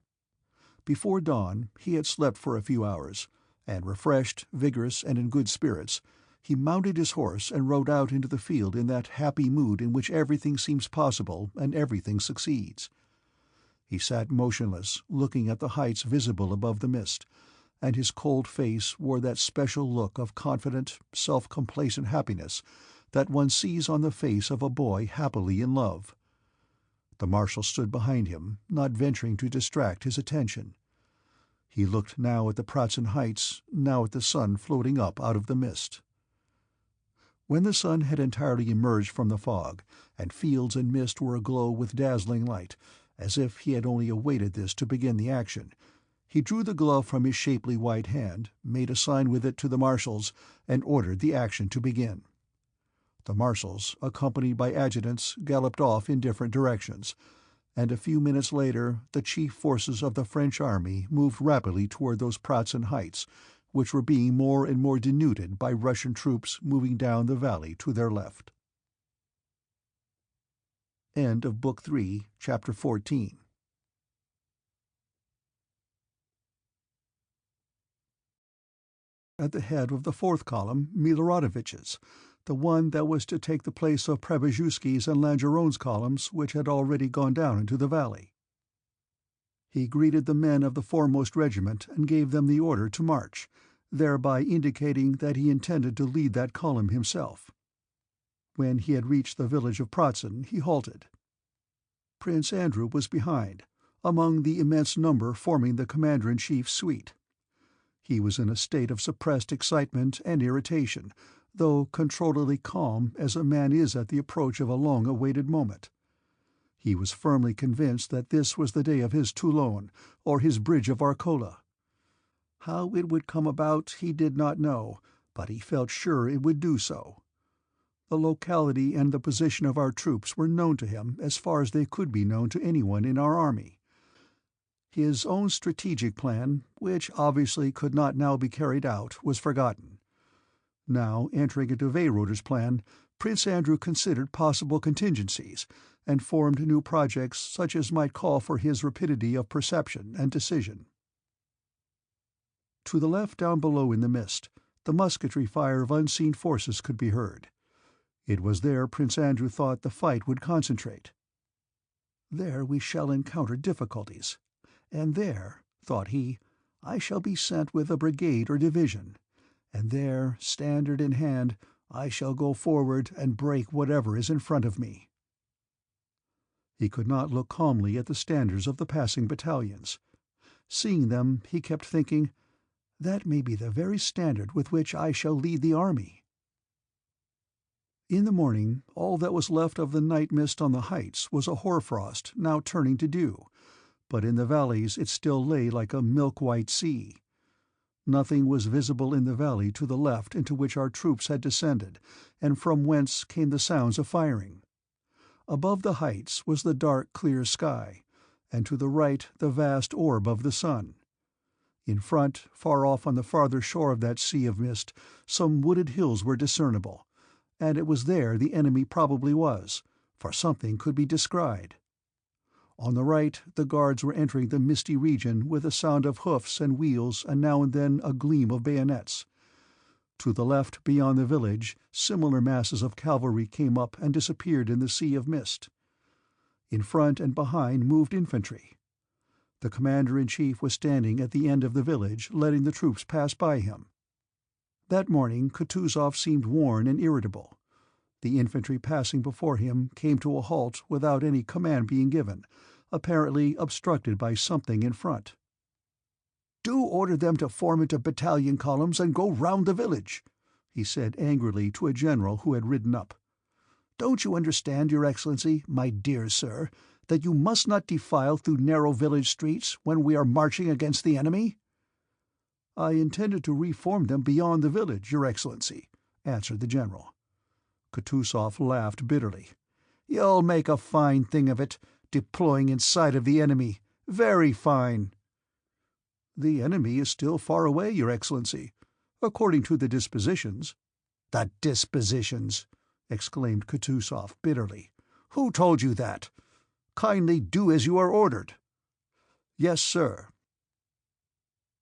Before dawn he had slept for a few hours, and refreshed, vigorous, and in good spirits, he mounted his horse and rode out into the field in that happy mood in which everything seems possible and everything succeeds. He sat motionless, looking at the heights visible above the mist, and his cold face wore that special look of confident, self-complacent happiness that one sees on the face of a boy happily in love. The Marshal stood behind him, not venturing to distract his attention. He looked now at the Pratzen Heights, now at the sun floating up out of the mist. When the sun had entirely emerged from the fog, and fields and mist were aglow with dazzling light, as if he had only awaited this to begin the action, he drew the glove from his shapely white hand, made a sign with it to the marshals, and ordered the action to begin. The marshals, accompanied by adjutants, galloped off in different directions, and a few minutes later the chief forces of the French army moved rapidly toward those Pratzen Heights, which were being more and more denuded by Russian troops moving down the valley to their left. End of Book 3, Chapter 14. At the head of the fourth column, Miloradovich's, the one that was to take the place of Przebrzewski's and Langeron's columns, which had already gone down into the valley. He greeted the men of the foremost regiment and gave them the order to march, thereby indicating that he intended to lead that column himself. When he had reached the village of Pratzen, he halted. Prince Andrew was behind, among the immense number forming the commander-in-chief's suite. He was in a state of suppressed excitement and irritation, though controlledly calm as a man is at the approach of a long-awaited moment. He was firmly convinced that this was the day of his Toulon, or his bridge of Arcola. How it would come about he did not know, but he felt sure it would do so. The locality and the position of our troops were known to him as far as they could be known to anyone in our army. His own strategic plan, which obviously could not now be carried out, was forgotten. Now, entering into Weyrother's plan, Prince Andrew considered possible contingencies, and formed new projects such as might call for his rapidity of perception and decision. To the left down below in the mist, the musketry fire of unseen forces could be heard. It was there Prince Andrew thought the fight would concentrate. There we shall encounter difficulties. And there, thought he, I shall be sent with a brigade or division, and there, standard in hand, I shall go forward and break whatever is in front of me. He could not look calmly at the standards of the passing battalions. Seeing them, he kept thinking, that may be the very standard with which I shall lead the army. In the morning, all that was left of the night mist on the heights was a hoarfrost now turning to dew, but in the valleys it still lay like a milk-white sea. Nothing was visible in the valley to the left into which our troops had descended, and from whence came the sounds of firing. Above the heights was the dark, clear sky, and to the right the vast orb of the sun. In front, far off on the farther shore of that sea of mist, some wooded hills were discernible, and it was there the enemy probably was, for something could be descried. On the right the guards were entering the misty region with a sound of hoofs and wheels and now and then a gleam of bayonets. To the left, beyond the village, similar masses of cavalry came up and disappeared in the sea of mist. In front and behind moved infantry. The commander-in-chief was standing at the end of the village, letting the troops pass by him. That morning Kutuzov seemed worn and irritable. The infantry passing before him came to a halt without any command being given, apparently obstructed by something in front. "Do order them to form into battalion columns and go round the village," he said angrily to a general who had ridden up. "Don't you understand, Your Excellency, my dear sir, that you must not defile through narrow village streets when we are marching against the enemy?" "I intended to reform them beyond the village, Your Excellency," answered the general. Kutuzov laughed bitterly. "You'll make a fine thing of it, deploying in sight of the enemy. Very fine." "The enemy is still far away, Your Excellency, according to the dispositions." "The dispositions!" exclaimed Kutuzov bitterly. "Who told you that? Kindly do as you are ordered." "Yes, sir."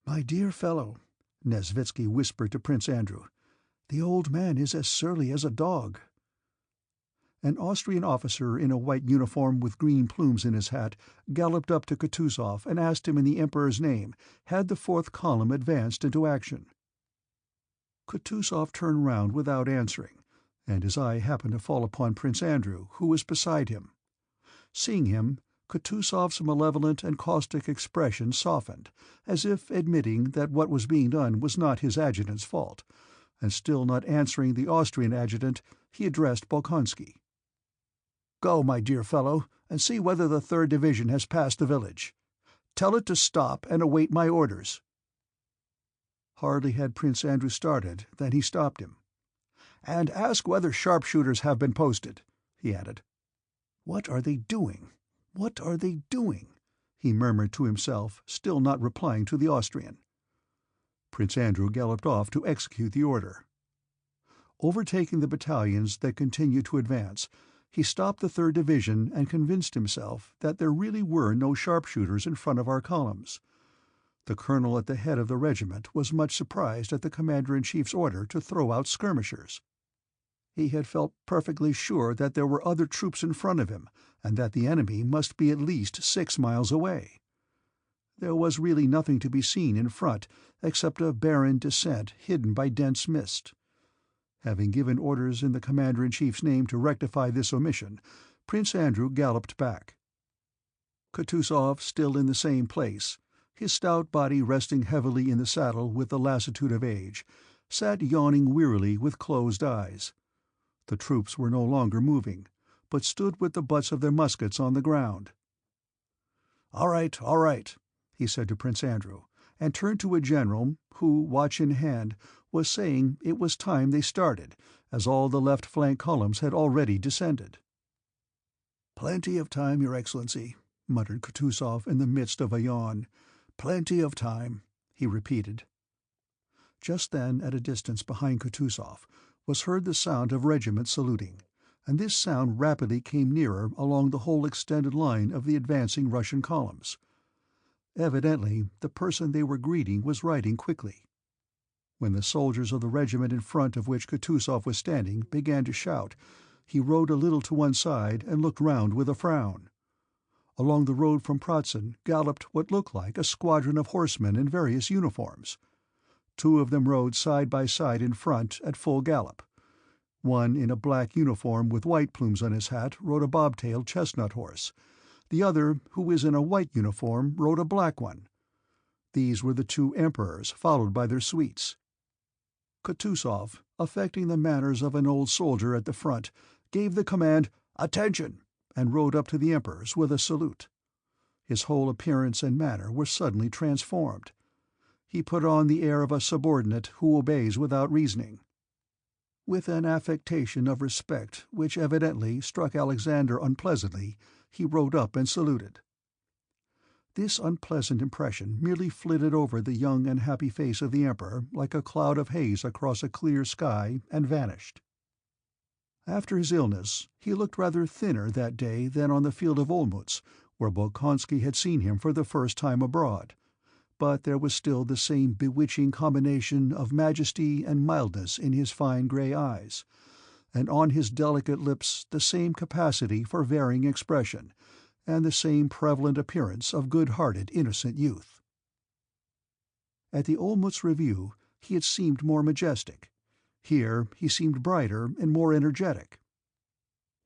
"My dear fellow," Nesvitsky whispered to Prince Andrew, "the old man is as surly as a dog." An Austrian officer in a white uniform with green plumes in his hat galloped up to Kutuzov and asked him in the Emperor's name, had the fourth column advanced into action? Kutuzov turned round without answering, and his eye happened to fall upon Prince Andrew, who was beside him. Seeing him, Kutuzov's malevolent and caustic expression softened, as if admitting that what was being done was not his adjutant's fault, and still not answering the Austrian adjutant, he addressed Bolkonsky. "Go, my dear fellow, and see whether the 3rd Division has passed the village. Tell it to stop and await my orders." Hardly had Prince Andrew started than he stopped him. "And ask whether sharpshooters have been posted," he added. "What are they doing? What are they doing?" he murmured to himself, still not replying to the Austrian. Prince Andrew galloped off to execute the order. Overtaking the battalions that continued to advance, he stopped the 3rd Division and convinced himself that there really were no sharpshooters in front of our columns. The colonel at the head of the regiment was much surprised at the commander-in-chief's order to throw out skirmishers. He had felt perfectly sure that there were other troops in front of him, and that the enemy must be at least 6 miles away. There was really nothing to be seen in front except a barren descent hidden by dense mist. Having given orders in the commander-in-chief's name to rectify this omission, Prince Andrew galloped back. Kutuzov, still in the same place, his stout body resting heavily in the saddle with the lassitude of age, sat yawning wearily with closed eyes. The troops were no longer moving, but stood with the butts of their muskets on the ground. All right," he said to Prince Andrew, and turned to a general who, watch in hand, was saying it was time they started, as all the left flank columns had already descended. "Plenty of time, Your Excellency," muttered Kutuzov in the midst of a yawn. "Plenty of time," he repeated. Just then, at a distance behind Kutuzov, was heard the sound of regiments saluting, and this sound rapidly came nearer along the whole extended line of the advancing Russian columns. Evidently, the person they were greeting was riding quickly. When the soldiers of the regiment in front of which Kutuzov was standing began to shout, he rode a little to one side and looked round with a frown. Along the road from Pratzen galloped what looked like a squadron of horsemen in various uniforms. 2 of them rode side by side in front at full gallop. One in a black uniform with white plumes on his hat rode a bobtailed chestnut horse. The other, who was in a white uniform, rode a black one. These were the 2 emperors, followed by their suites. Kutuzov, affecting the manners of an old soldier at the front, gave the command, "Attention!" and rode up to the emperors with a salute. His whole appearance and manner were suddenly transformed. He put on the air of a subordinate who obeys without reasoning. With an affectation of respect which evidently struck Alexander unpleasantly, he rode up and saluted. This unpleasant impression merely flitted over the young and happy face of the Emperor like a cloud of haze across a clear sky, and vanished. After his illness, he looked rather thinner that day than on the field of Olmütz, where Bolkonsky had seen him for the first time abroad, but there was still the same bewitching combination of majesty and mildness in his fine grey eyes, and on his delicate lips the same capacity for varying expression, and the same prevalent appearance of good-hearted, innocent youth. At the Olmütz review he had seemed more majestic. Here he seemed brighter and more energetic.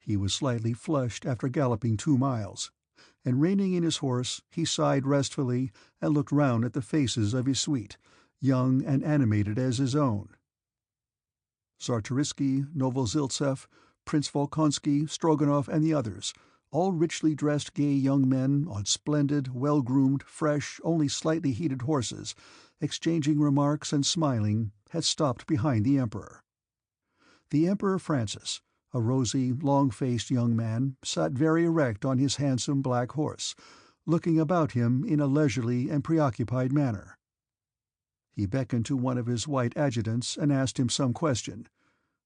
He was slightly flushed after galloping 2 miles, and reining in his horse he sighed restfully and looked round at the faces of his suite, young and animated as his own. Czartoryski, Novosiltsev, Prince Volkonsky, Stroganov, and the others, all richly dressed gay young men on splendid, well-groomed, fresh, only slightly heated horses, exchanging remarks and smiling, had stopped behind the Emperor. The Emperor Francis, a rosy, long-faced young man, sat very erect on his handsome black horse, looking about him in a leisurely and preoccupied manner. He beckoned to one of his white adjutants and asked him some question.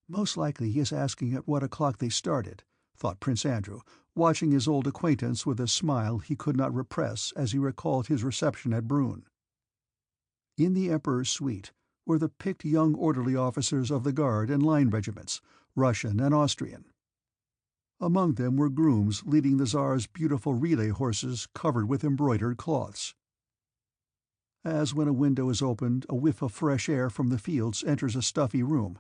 Most likely he is asking at what o'clock they started, thought Prince Andrew, watching his old acquaintance with a smile he could not repress as he recalled his reception at Brünn. In the Emperor's suite were the picked young orderly officers of the Guard and Line regiments, Russian and Austrian. Among them were grooms leading the Tsar's beautiful relay horses covered with embroidered cloths. As when a window is opened, a whiff of fresh air from the fields enters a stuffy room,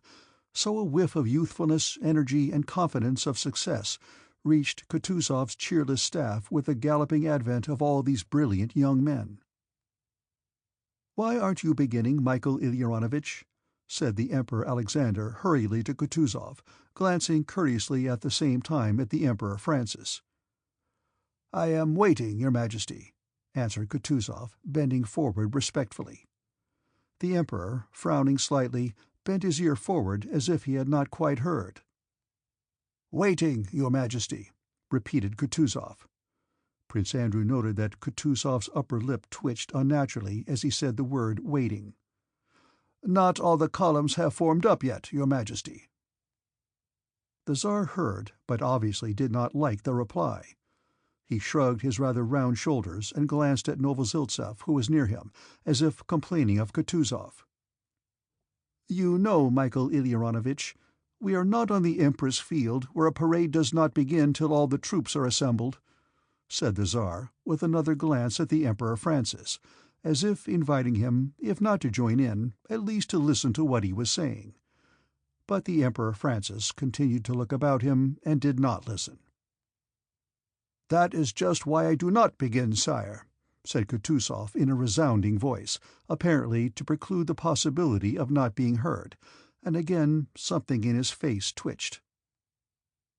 so a whiff of youthfulness, energy, and confidence of success reached Kutuzov's cheerless staff with the galloping advent of all these brilliant young men. "Why aren't you beginning, Michael Ilyarovitch?" said the Emperor Alexander hurriedly to Kutuzov, glancing courteously at the same time at the Emperor Francis. "I am waiting, Your Majesty," answered Kutuzov, bending forward respectfully. The Emperor, frowning slightly, bent his ear forward as if he had not quite heard. "Waiting, Your Majesty," repeated Kutuzov. Prince Andrew noted that Kutuzov's upper lip twitched unnaturally as he said the word waiting. "Not all the columns have formed up yet, Your Majesty." The Tsar heard, but obviously did not like the reply. He shrugged his rather round shoulders and glanced at Novosiltsev, who was near him, as if complaining of Kutuzov. "You know, Michael Ilyarovitch, we are not on the Empress Field, where a parade does not begin till all the troops are assembled," said the Tsar, with another glance at the Emperor Francis, as if inviting him, if not to join in, at least to listen to what he was saying. But the Emperor Francis continued to look about him and did not listen. "That is just why I do not begin, sire," said Kutuzov in a resounding voice, apparently to preclude the possibility of not being heard, and again something in his face twitched.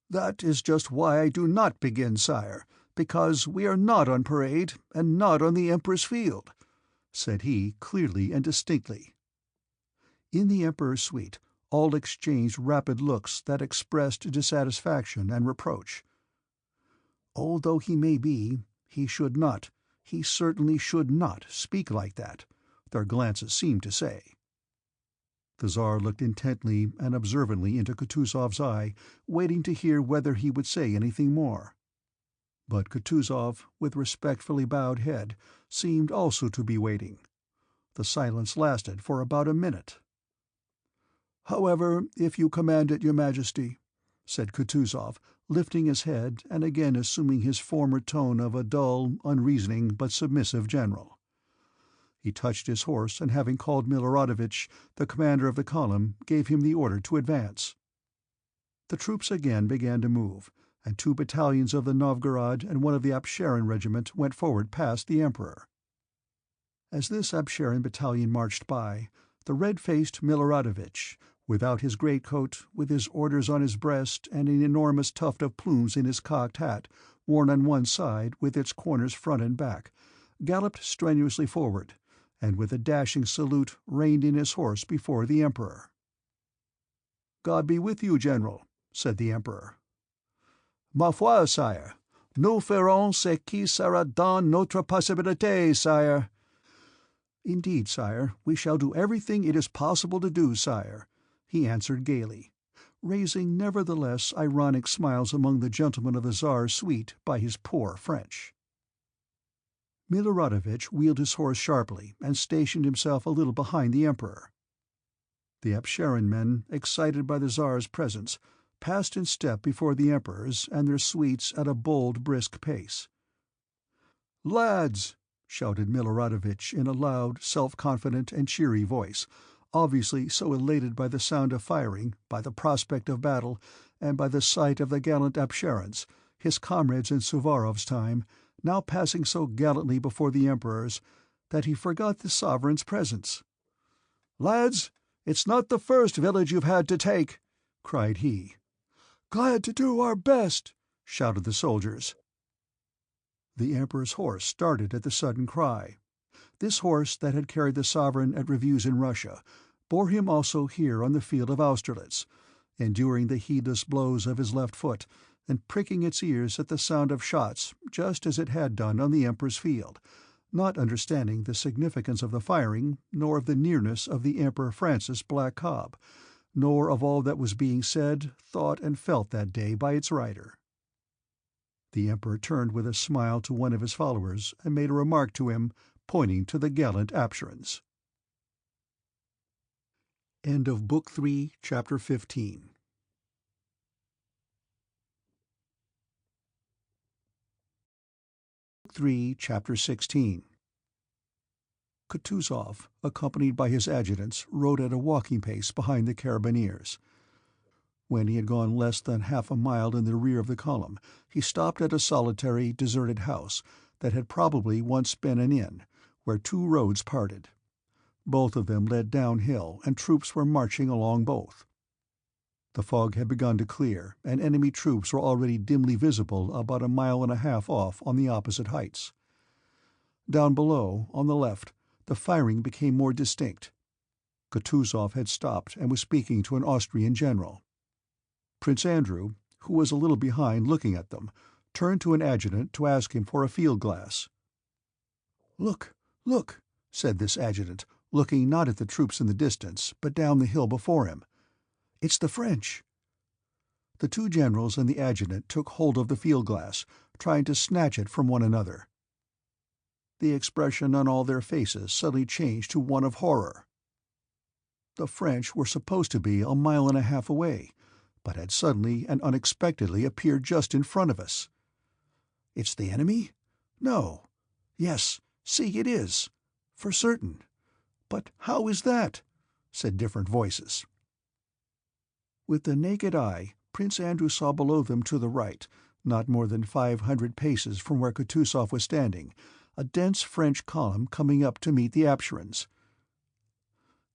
"That is just why I do not begin, sire, because we are not on parade and not on the Emperor's Field," said he clearly and distinctly. In the Emperor's suite all exchanged rapid looks that expressed dissatisfaction and reproach. Old though he may be, he should not, he certainly should not speak like that, their glances seemed to say. The Tsar looked intently and observantly into Kutuzov's eye, waiting to hear whether he would say anything more. But Kutuzov, with respectfully bowed head, seemed also to be waiting. The silence lasted for about a minute. "However, if you command it, Your Majesty," said Kutuzov, lifting his head and again assuming his former tone of a dull, unreasoning, but submissive general. He touched his horse, and having called Miloradovich, the commander of the column, gave him the order to advance. The troops again began to move, and 2 battalions of the Novgorod and 1 of the Apsheron regiment went forward past the Emperor. As this Apsheron battalion marched by, the red-faced Miloradovich, without his greatcoat, with his orders on his breast and an enormous tuft of plumes in his cocked hat, worn on one side with its corners front and back, galloped strenuously forward, and with a dashing salute reined in his horse before the Emperor. "God be with you, General," said the Emperor. "Ma foi, sire, nous ferons ce qui sera dans notre possibilité, sire." "Indeed, sire, we shall do everything it is possible to do, sire," he answered gaily, raising nevertheless ironic smiles among the gentlemen of the Tsar's suite by his poor French. Miloradovich wheeled his horse sharply and stationed himself a little behind the Emperor. The Apsheron men, excited by the Tsar's presence, passed in step before the Emperors and their suites at a bold, brisk pace. "Lads!" shouted Miloradovich in a loud, self-confident and cheery voice, obviously so elated by the sound of firing, by the prospect of battle, and by the sight of the gallant Apsherons, his comrades in Suvarov's time, now passing so gallantly before the Emperors that he forgot the sovereign's presence. "Lads, it's not the first village you've had to take," cried he. "Glad to do our best," shouted the soldiers. The Emperor's horse started at the sudden cry. This horse that had carried the sovereign at reviews in Russia bore him also here on the field of Austerlitz, enduring the heedless blows of his left foot, and pricking its ears at the sound of shots just as it had done on the Emperor's field, not understanding the significance of the firing, nor of the nearness of the Emperor Francis' black cob, nor of all that was being said, thought, and felt that day by its rider. The Emperor turned with a smile to one of his followers and made a remark to him, pointing to the gallant Apsherons. End of Book 3, Chapter 15. 3, Chapter 16. Kutuzov, accompanied by his adjutants, rode at a walking pace behind the carabineers. When he had gone less than half a mile in the rear of the column, he stopped at a solitary, deserted house that had probably once been an inn, where two roads parted. Both of them led downhill, and troops were marching along both. The fog had begun to clear, and enemy troops were already dimly visible about a mile and a half off on the opposite heights. Down below, on the left, the firing became more distinct. Kutuzov had stopped and was speaking to an Austrian general. Prince Andrew, who was a little behind looking at them, turned to an adjutant to ask him for a field glass. "Look, look," said this adjutant, looking not at the troops in the distance, but down the hill before him. "It's the French." The two generals and the adjutant took hold of the field glass, trying to snatch it from one another. The expression on all their faces suddenly changed to one of horror. The French were supposed to be a mile and a half away, but had suddenly and unexpectedly appeared just in front of us. "It's the enemy? No. Yes, see, it is. For certain. But how is that?" said different voices. With the naked eye, Prince Andrew saw below them to the right, not more than 500 paces from where Kutuzov was standing, a dense French column coming up to meet the Apsherons.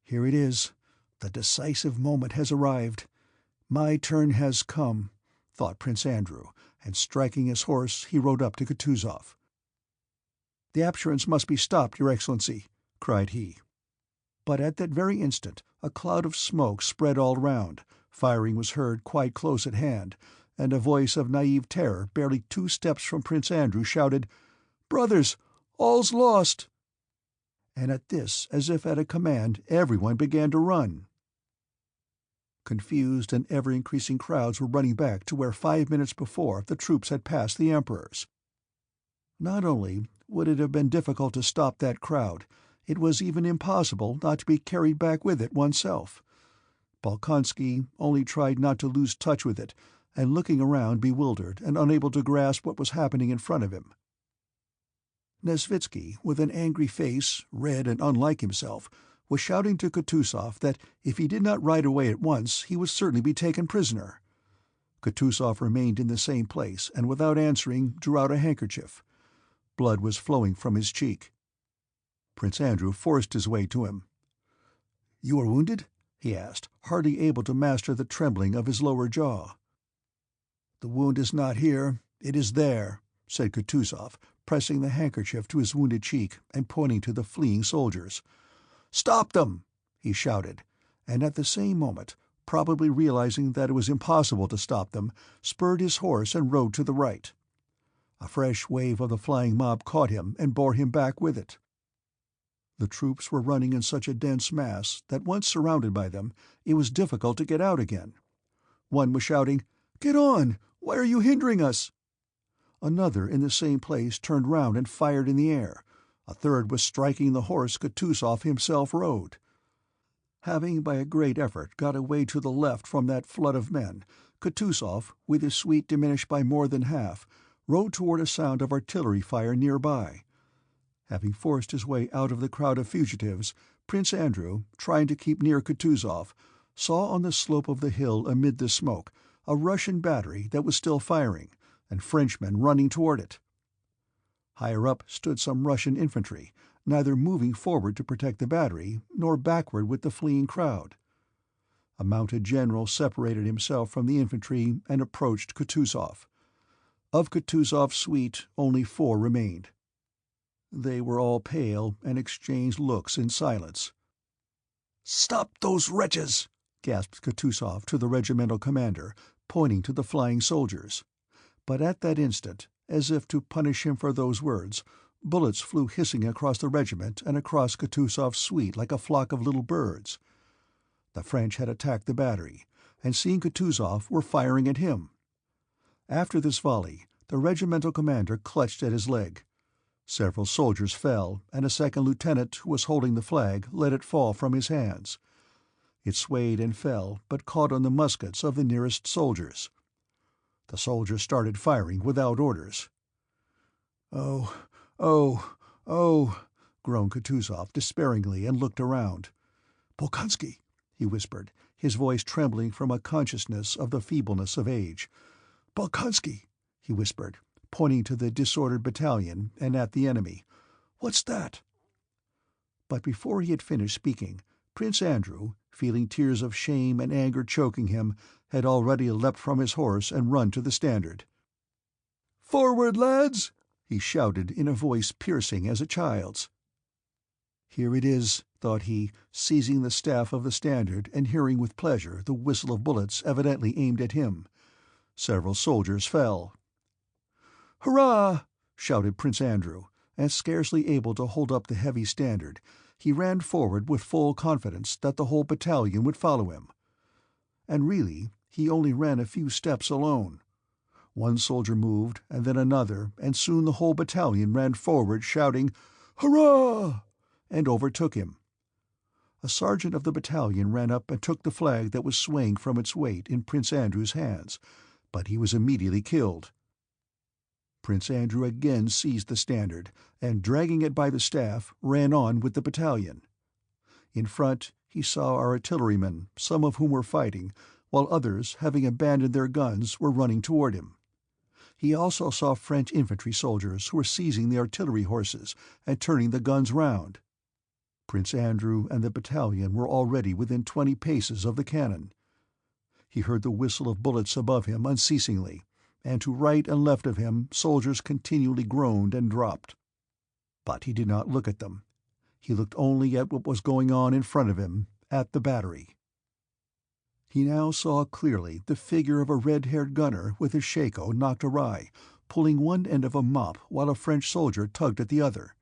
"Here it is. The decisive moment has arrived. My turn has come," thought Prince Andrew, and striking his horse he rode up to Kutuzov. "The Apsherons must be stopped, Your Excellency," cried he. But at that very instant a cloud of smoke spread all round, firing was heard quite close at hand, and a voice of naive terror barely 2 steps from Prince Andrew shouted, "Brothers, all's lost!" And at this, as if at a command, everyone began to run. Confused and ever-increasing crowds were running back to where 5 minutes before the troops had passed the Emperors. Not only would it have been difficult to stop that crowd, it was even impossible not to be carried back with it oneself. Bolkonsky only tried not to lose touch with it, and looking around bewildered and unable to grasp what was happening in front of him. Nesvitsky, with an angry face, red and unlike himself, was shouting to Kutuzov that if he did not ride away at once he would certainly be taken prisoner. Kutuzov remained in the same place, and without answering drew out a handkerchief. Blood was flowing from his cheek. Prince Andrew forced his way to him. "You are wounded?" he asked, hardly able to master the trembling of his lower jaw. "The wound is not here, it is there," said Kutuzov, pressing the handkerchief to his wounded cheek and pointing to the fleeing soldiers. "Stop them!" he shouted, and at the same moment, probably realizing that it was impossible to stop them, spurred his horse and rode to the right. A fresh wave of the flying mob caught him and bore him back with it. The troops were running in such a dense mass that once surrounded by them, it was difficult to get out again. One was shouting, "Get on! Why are you hindering us?" Another in the same place turned round and fired in the air. A third was striking the horse Kutuzov himself rode. Having by a great effort got away to the left from that flood of men, Kutuzov, with his suite diminished by more than half, rode toward a sound of artillery fire nearby. Having forced his way out of the crowd of fugitives, Prince Andrew, trying to keep near Kutuzov, saw on the slope of the hill amid the smoke a Russian battery that was still firing, and Frenchmen running toward it. Higher up stood some Russian infantry, neither moving forward to protect the battery, nor backward with the fleeing crowd. A mounted general separated himself from the infantry and approached Kutuzov. Of Kutuzov's suite only 4 remained. They were all pale and exchanged looks in silence. "Stop those wretches!" gasped Kutuzov to the regimental commander, pointing to the flying soldiers. But at that instant, as if to punish him for those words, bullets flew hissing across the regiment and across Kutuzov's suite like a flock of little birds. The French had attacked the battery, and seeing Kutuzov were firing at him. After this volley, The regimental commander clutched at his leg. Several soldiers fell, and a second lieutenant who was holding the flag let it fall from his hands. It swayed and fell, but caught on the muskets of the nearest soldiers. The soldiers started firing without orders. "Oh, oh, oh," groaned Kutuzov despairingly, and looked around. "Bolkonsky," he whispered, his voice trembling from a consciousness of the feebleness of age. "Bolkonsky," he whispered, pointing to the disordered battalion and at the enemy. "What's that?" But before he had finished speaking, Prince Andrew, feeling tears of shame and anger choking him, had already leapt from his horse and run to the standard. "Forward, lads!" he shouted in a voice piercing as a child's. Here it is, thought he, seizing the staff of the standard and hearing with pleasure the whistle of bullets evidently aimed at him. Several soldiers fell. "Hurrah!" shouted Prince Andrew, and scarcely able to hold up the heavy standard, he ran forward with full confidence that the whole battalion would follow him. And really, he only ran a few steps alone. One soldier moved, and then another, and soon the whole battalion ran forward shouting, "Hurrah!" and overtook him. A sergeant of the battalion ran up and took the flag that was swaying from its weight in Prince Andrew's hands, but he was immediately killed. Prince Andrew again seized the standard, and dragging it by the staff, ran on with the battalion. In front he saw our artillerymen, some of whom were fighting, while others, having abandoned their guns, were running toward him. He also saw French infantry soldiers who were seizing the artillery horses and turning the guns round. Prince Andrew and the battalion were already within 20 paces of the cannon. He heard the whistle of bullets above him unceasingly, and to right and left of him soldiers continually groaned and dropped. But he did not look at them. He looked only at what was going on in front of him, at the battery. He now saw clearly the figure of a red-haired gunner with his shako knocked awry, pulling one end of a mop while a French soldier tugged at the other.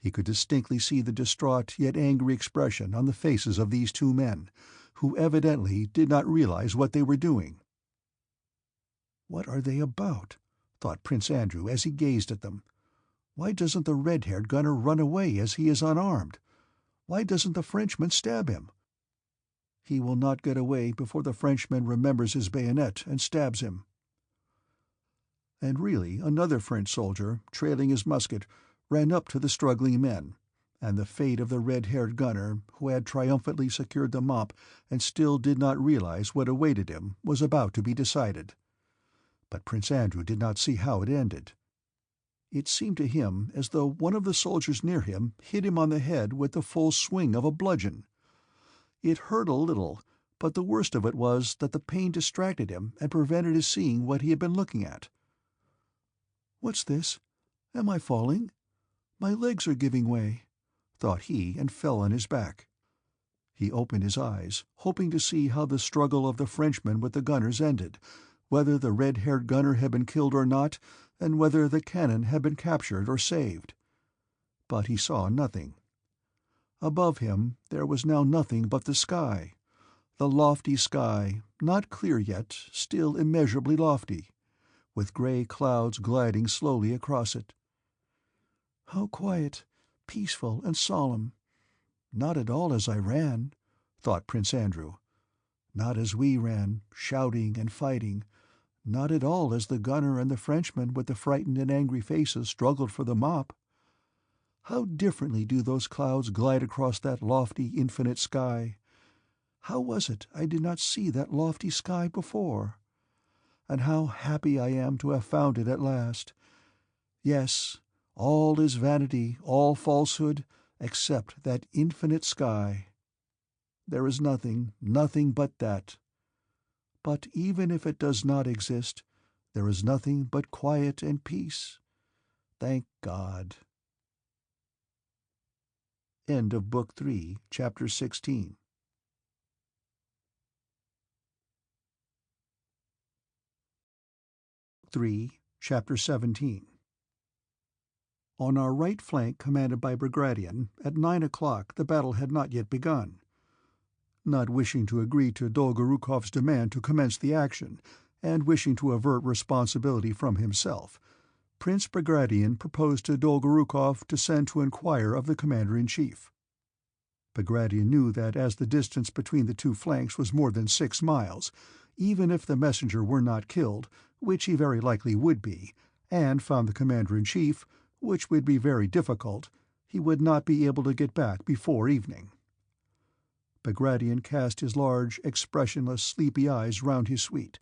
He could distinctly see the distraught yet angry expression on the faces of these two men, who evidently did not realize what they were doing. "What are they about?" thought Prince Andrew as he gazed at them. "Why doesn't the red-haired gunner run away as he is unarmed? Why doesn't the Frenchman stab him? He will not get away before the Frenchman remembers his bayonet and stabs him." And really another French soldier, trailing his musket, ran up to the struggling men, and the fate of the red-haired gunner, who had triumphantly secured the mop and still did not realize what awaited him, was about to be decided. But Prince Andrew did not see how it ended. It seemed to him as though one of the soldiers near him hit him on the head with the full swing of a bludgeon. It hurt a little, but the worst of it was that the pain distracted him and prevented his seeing what he had been looking at. "What's this? Am I falling? My legs are giving way," thought he, and fell on his back. He opened his eyes, hoping to see how the struggle of the Frenchmen with the gunners ended, whether the red-haired gunner had been killed or not, and whether the cannon had been captured or saved. But he saw nothing. Above him there was now nothing but the sky, the lofty sky, not clear yet, still immeasurably lofty, with grey clouds gliding slowly across it. "How quiet, peaceful, and solemn! Not at all as I ran," thought Prince Andrew. "Not as we ran, shouting and fighting. Not at all as the gunner and the Frenchman with the frightened and angry faces struggled for the mop. How differently do those clouds glide across that lofty, infinite sky! How was it I did not see that lofty sky before? And how happy I am to have found it at last! Yes, all is vanity, all falsehood, except that infinite sky. There is nothing, nothing but that. But even if it does not exist, there is nothing but quiet and peace. Thank God." End of Book 3, Chapter 16. 3, Chapter 17. On our right flank, commanded by Bagration, at 9 o'clock the battle had not yet begun. Not wishing to agree to Dolgorukov's demand to commence the action, and wishing to avert responsibility from himself, Prince Bagration proposed to Dolgorukov to send to inquire of the commander-in-chief. Bagration knew that as the distance between the two flanks was more than 6 miles, even if the messenger were not killed, which he very likely would be, and found the commander-in-chief, which would be very difficult, he would not be able to get back before evening. Bagration cast his large, expressionless, sleepy eyes round his suite,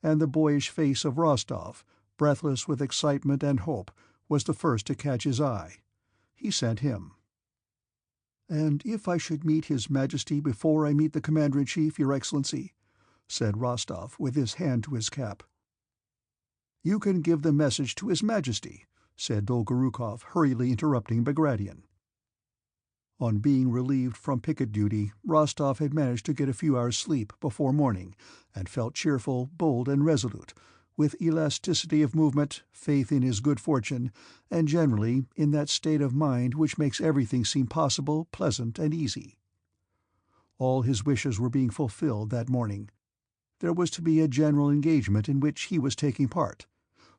and the boyish face of Rostov, breathless with excitement and hope, was the first to catch his eye. He sent him. "And if I should meet His Majesty before I meet the Commander-in-Chief, Your Excellency?" said Rostov, with his hand to his cap. "You can give the message to His Majesty," said Dolgorukov, hurriedly interrupting Bagration. On being relieved from picket duty, Rostov had managed to get a few hours' sleep before morning, and felt cheerful, bold, and resolute, with elasticity of movement, faith in his good fortune, and generally in that state of mind which makes everything seem possible, pleasant, and easy. All his wishes were being fulfilled that morning. There was to be a general engagement in which he was taking part.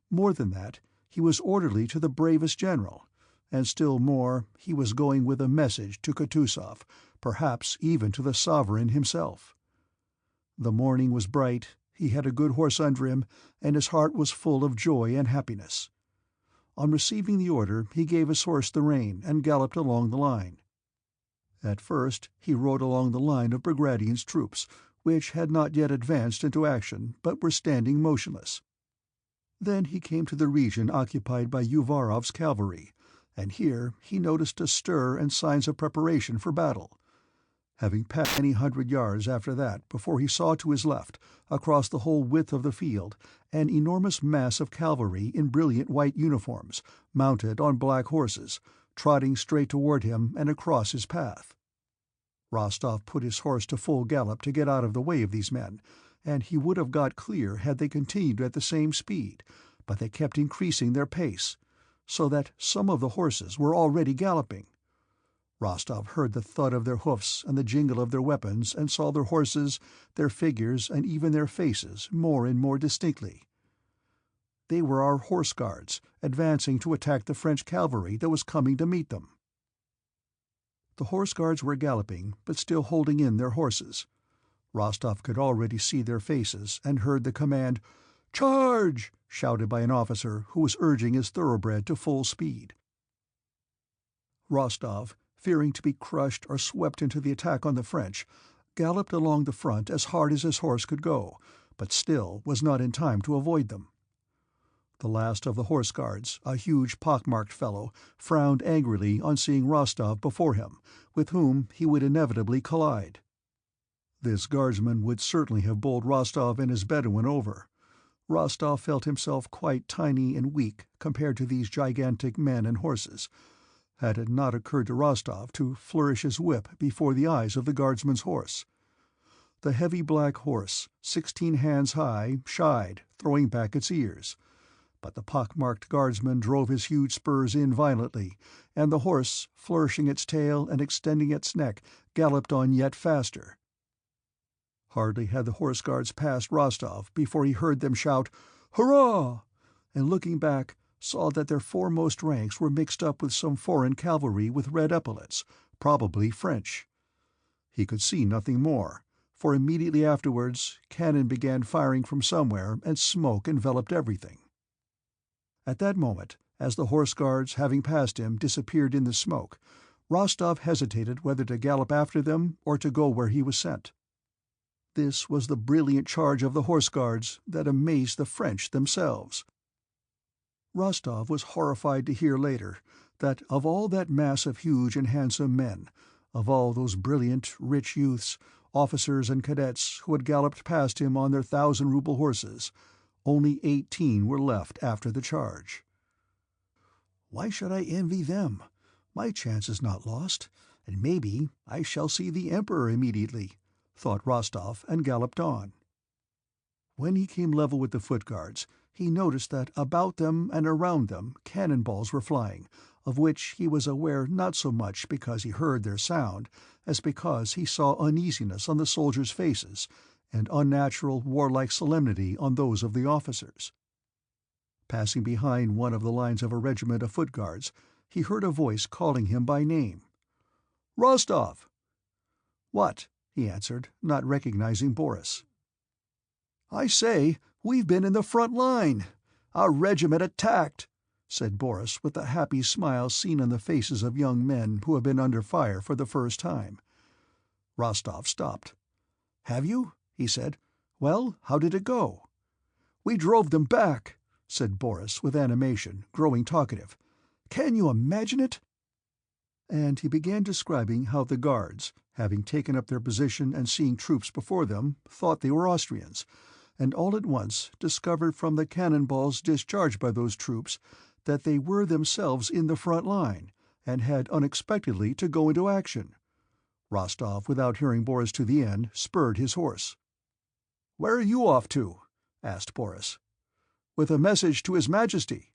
More than that, he was orderly to the bravest general, and still more, he was going with a message to Kutuzov, perhaps even to the sovereign himself. The morning was bright, he had a good horse under him, and his heart was full of joy and happiness. On receiving the order, he gave his horse the rein and galloped along the line. At first he rode along the line of Bagration's troops, which had not yet advanced into action, but were standing motionless. Then he came to the region occupied by Uvarov's cavalry, and here he noticed a stir and signs of preparation for battle. Having passed many 100 yards after that before he saw to his left, across the whole width of the field, an enormous mass of cavalry in brilliant white uniforms, mounted on black horses, trotting straight toward him and across his path. Rostov put his horse to full gallop to get out of the way of these men, and he would have got clear had they continued at the same speed, but they kept increasing their pace, so that some of the horses were already galloping. Rostov heard the thud of their hoofs and the jingle of their weapons, and saw their horses, their figures, and even their faces more and more distinctly. They were our horse guards, advancing to attack the French cavalry that was coming to meet them. The horse guards were galloping, but still holding in their horses. Rostov could already see their faces, and heard the command, "Charge!" shouted by an officer who was urging his thoroughbred to full speed. Rostov, fearing to be crushed or swept into the attack on the French, galloped along the front as hard as his horse could go, but still was not in time to avoid them. The last of the horse guards, a huge pock-marked fellow, frowned angrily on seeing Rostov before him, with whom he would inevitably collide. This guardsman would certainly have bowled Rostov and his Bedouin over. Rostov felt himself quite tiny and weak compared to these gigantic men and horses, had it not occurred to Rostov to flourish his whip before the eyes of the guardsman's horse. The heavy black horse, 16 hands high, shied, throwing back its ears. But the pock-marked guardsman drove his huge spurs in violently, and the horse, flourishing its tail and extending its neck, galloped on yet faster. Hardly had the horse guards passed Rostov before he heard them shout, "Hurrah!" and looking back, saw that their foremost ranks were mixed up with some foreign cavalry with red epaulets, probably French. He could see nothing more, for immediately afterwards cannon began firing from somewhere and smoke enveloped everything. At that moment, as the horse guards, having passed him, disappeared in the smoke, Rostov hesitated whether to gallop after them or to go where he was sent. This was the brilliant charge of the horse guards that amazed the French themselves. Rostov was horrified to hear later that of all that mass of huge and handsome men, of all those brilliant, rich youths, officers and cadets who had galloped past him on their 1,000-ruble horses, only 18 were left after the charge. "Why should I envy them? My chance is not lost, and maybe I shall see the Emperor immediately," thought Rostov, and galloped on. When he came level with the foot guards, he noticed that about them and around them cannon-balls were flying, of which he was aware not so much because he heard their sound, as because he saw uneasiness on the soldiers' faces, and unnatural, warlike solemnity on those of the officers. Passing behind one of the lines of a regiment of foot guards, he heard a voice calling him by name. "Rostov!" "What?" he answered, not recognizing Boris. "I say, we've been in the front line! Our regiment attacked!" said Boris, with the happy smile seen on the faces of young men who have been under fire for the first time. Rostov stopped. "Have you?" he said. "Well, how did it go?" "We drove them back," said Boris with animation, growing talkative. "Can you imagine it?" And he began describing how the guards, having taken up their position and seeing troops before them, thought they were Austrians, and all at once discovered from the cannon-balls discharged by those troops that they were themselves in the front line, and had unexpectedly to go into action. Rostov, without hearing Boris to the end, spurred his horse. "Where are you off to?" asked Boris. "With a message to His Majesty."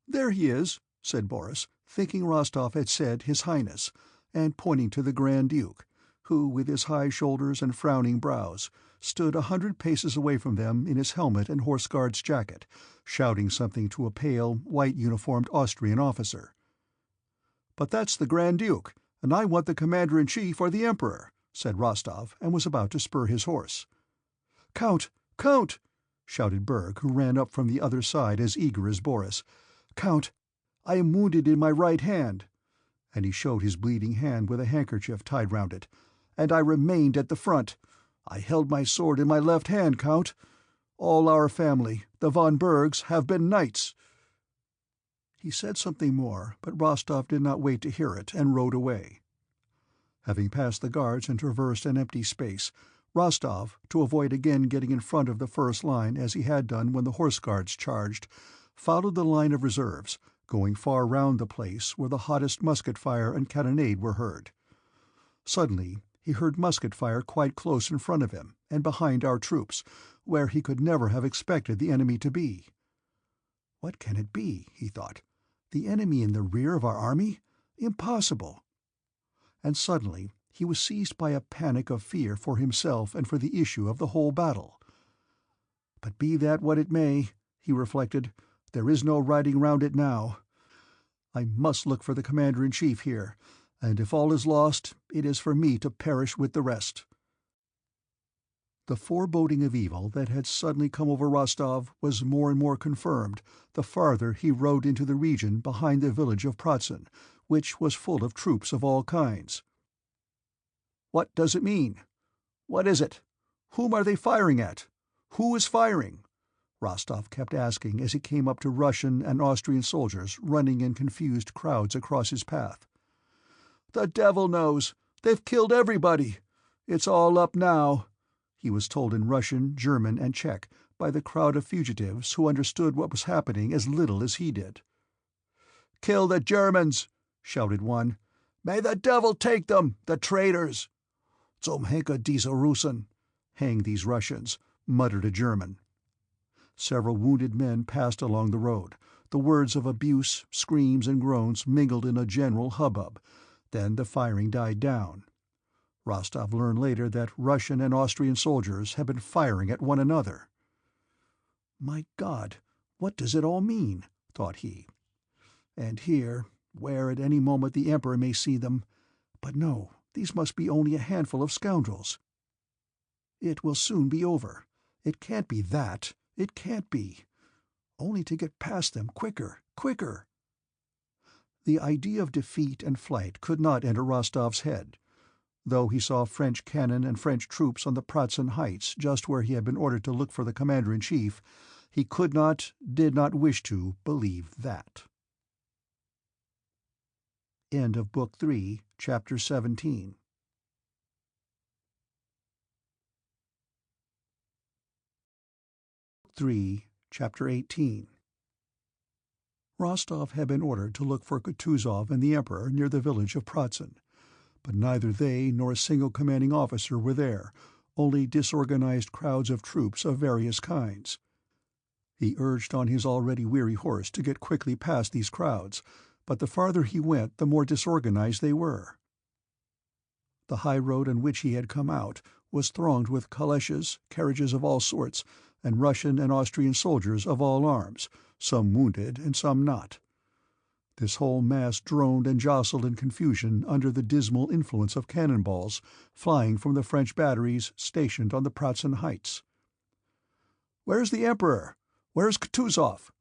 "There he is," said Boris, thinking Rostov had said His Highness, and pointing to the Grand Duke, who, with his high shoulders and frowning brows, stood 100 paces away from them in his helmet and horse-guard's jacket, shouting something to a pale, white-uniformed Austrian officer. "But that's the Grand Duke, and I want the Commander-in-Chief or the Emperor," said Rostov, and was about to spur his horse. "Count! Count!" shouted Berg, who ran up from the other side as eager as Boris. "Count, I am wounded in my right hand," and he showed his bleeding hand with a handkerchief tied round it, "and I remained at the front. I held my sword in my left hand, Count. All our family, the von Bergs, have been knights." He said something more, but Rostov did not wait to hear it, and rode away. Having passed the guards and traversed an empty space, Rostov, to avoid again getting in front of the first line as he had done when the Horse Guards charged, followed the line of reserves, going far round the place where the hottest musket fire and cannonade were heard. Suddenly he heard musket fire quite close in front of him, and behind our troops, where he could never have expected the enemy to be. "What can it be?" he thought. "The enemy in the rear of our army? Impossible!" And suddenly he was seized by a panic of fear for himself and for the issue of the whole battle. "But be that what it may," he reflected, "there is no riding round it now. I must look for the Commander-in-Chief here, and if all is lost, it is for me to perish with the rest." The foreboding of evil that had suddenly come over Rostov was more and more confirmed the farther he rode into the region behind the village of Pratzen, which was full of troops of all kinds. "What does it mean? What is it? Whom are they firing at? Who is firing?" Rostov kept asking as he came up to Russian and Austrian soldiers running in confused crowds across his path. "The devil knows! They've killed everybody! It's all up now," he was told in Russian, German, and Czech by the crowd of fugitives who understood what was happening as little as he did. "Kill the Germans!" shouted one. "May the devil take them, the traitors!" "Zum Henker diese Russen!" "Hang these Russians!" muttered a German. Several wounded men passed along the road, the words of abuse, screams, and groans mingled in a general hubbub. Then the firing died down. Rostov learned later that Russian and Austrian soldiers had been firing at one another. "My God, what does it all mean?" thought he. "And here, where at any moment the Emperor may see them. But no, these must be only a handful of scoundrels. It will soon be over. It can't be that. It can't be. Only to get past them quicker, quicker." The idea of defeat and flight could not enter Rostov's head. Though he saw French cannon and French troops on the Pratzen Heights just where he had been ordered to look for the Commander-in-Chief, he could not, did not wish to, believe that. End of Book 3, Chapter 17. Book 3, Chapter 18. Rostov had been ordered to look for Kutuzov and the Emperor near the village of Pratzen, but neither they nor a single commanding officer were there, only disorganized crowds of troops of various kinds. He urged on his already weary horse to get quickly past these crowds, but the farther he went the more disorganized they were. The high road on which he had come out was thronged with calèches, carriages of all sorts, and Russian and Austrian soldiers of all arms, some wounded and some not. This whole mass droned and jostled in confusion under the dismal influence of cannon-balls flying from the French batteries stationed on the Pratzen heights. "Where's the Emperor? Where's Kutuzov?"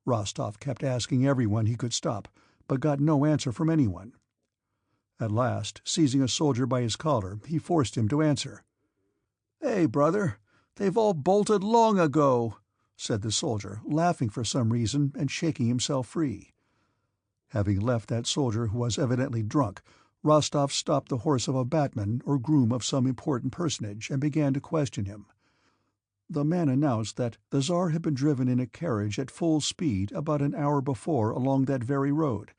Rostov kept asking everyone he could stop, but got no answer from anyone. At last, seizing a soldier by his collar, he forced him to answer. "Hey, brother, they've all bolted long ago," said the soldier, laughing for some reason and shaking himself free. Having left that soldier who was evidently drunk, Rostov stopped the horse of a batman or groom of some important personage and began to question him. The man announced that the Tsar had been driven in a carriage at full speed about an hour before along that very road,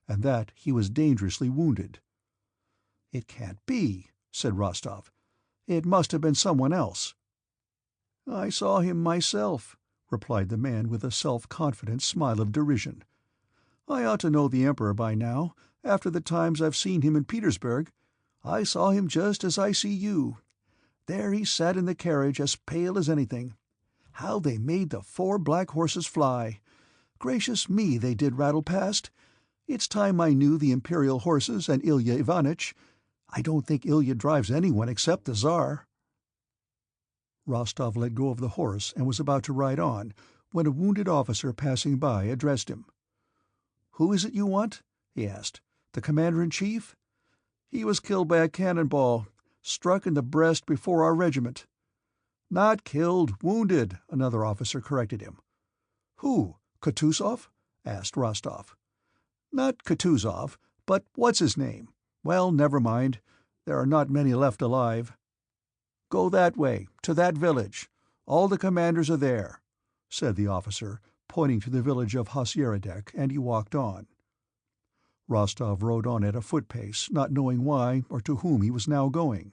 and that he was dangerously wounded. "It can't be," said Rostov. "It must have been someone else." "I saw him myself," replied the man with a self-confident smile of derision. "I ought to know the Emperor by now, after the times I've seen him in Petersburg. I saw him just as I see you. There he sat in the carriage as pale as anything. How they made the 4 black horses fly! Gracious me, they did rattle past! It's time I knew the imperial horses and Ilya Ivanitch. I don't think Ilya drives anyone except the Tsar." Rostov let go of the horse and was about to ride on, when a wounded officer passing by addressed him. "Who is it you want?" he asked. "The commander-in-chief? He was killed by a cannon-ball, struck in the breast before our regiment." "Not killed, wounded," another officer corrected him. "Who? Kutuzov?" asked Rostov. "Not Kutuzov, but what's his name? Well, never mind. There are not many left alive." "Go that way, to that village. All the commanders are there," said the officer, pointing to the village of Hosyeradek, and he walked on. Rostov rode on at a foot-pace, not knowing why or to whom he was now going.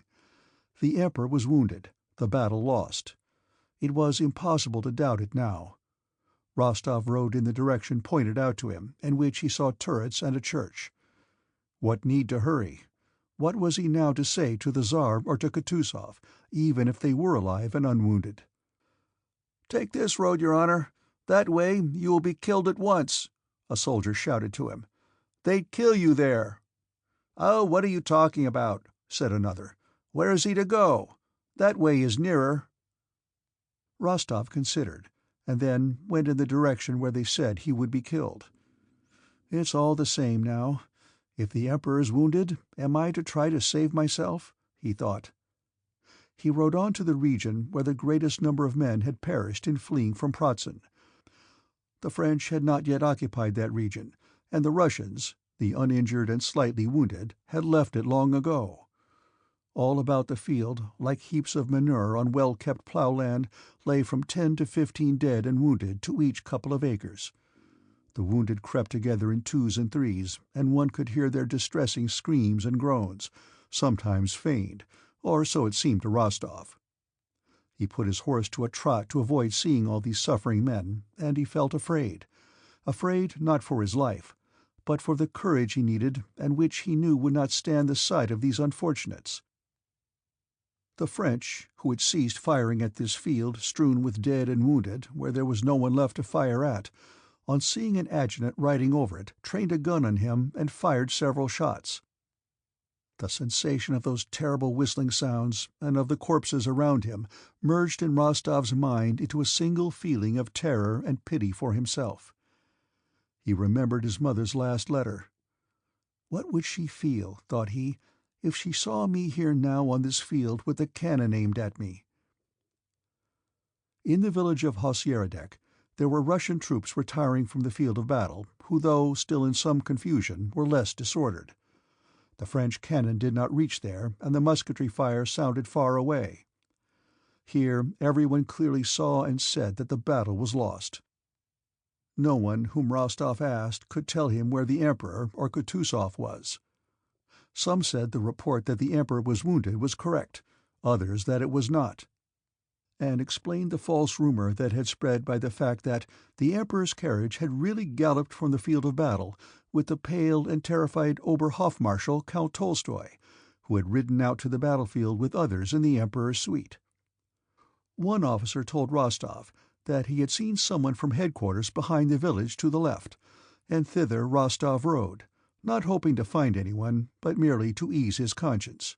The Emperor was wounded, the battle lost. It was impossible to doubt it now. Rostov rode in the direction pointed out to him, in which he saw turrets and a church. What need to hurry? What was he now to say to the Tsar or to Kutuzov, even if they were alive and unwounded? "Take this road, Your Honor. That way you will be killed at once," a soldier shouted to him. "They'd kill you there." "Oh, what are you talking about?" said another. "Where is he to go? That way is nearer." Rostov considered, and then went in the direction where they said he would be killed. "It's all the same now. If the Emperor is wounded, am I to try to save myself?" he thought. He rode on to the region where the greatest number of men had perished in fleeing from Pratzen. The French had not yet occupied that region, and the Russians, the uninjured and slightly wounded, had left it long ago. All about the field, like heaps of manure on well-kept ploughland, lay from 10 to 15 dead and wounded to each couple of acres. The wounded crept together in 2s and 3s, and one could hear their distressing screams and groans, sometimes feigned, or so it seemed to Rostov. He put his horse to a trot to avoid seeing all these suffering men, and he felt afraid. Afraid not for his life, but for the courage he needed and which he knew would not stand the sight of these unfortunates. The French, who had ceased firing at this field strewn with dead and wounded where there was no one left to fire at, on seeing an adjutant riding over it, trained a gun on him and fired several shots. The sensation of those terrible whistling sounds, and of the corpses around him, merged in Rostov's mind into a single feeling of terror and pity for himself. He remembered his mother's last letter. What would she feel, thought he, if she saw me here now on this field with a cannon aimed at me? In the village of Hosyeradek, there were Russian troops retiring from the field of battle, who, though still in some confusion, were less disordered. The French cannon did not reach there, and the musketry fire sounded far away. Here everyone clearly saw and said that the battle was lost. No one whom Rostov asked could tell him where the Emperor or Kutuzov was. Some said the report that the Emperor was wounded was correct, others that it was not, and explained the false rumor that had spread by the fact that the Emperor's carriage had really galloped from the field of battle with the pale and terrified Oberhofmarschall Count Tolstoy, who had ridden out to the battlefield with others in the Emperor's suite. One officer told Rostov that he had seen someone from headquarters behind the village to the left, and thither Rostov rode, not hoping to find anyone, but merely to ease his conscience.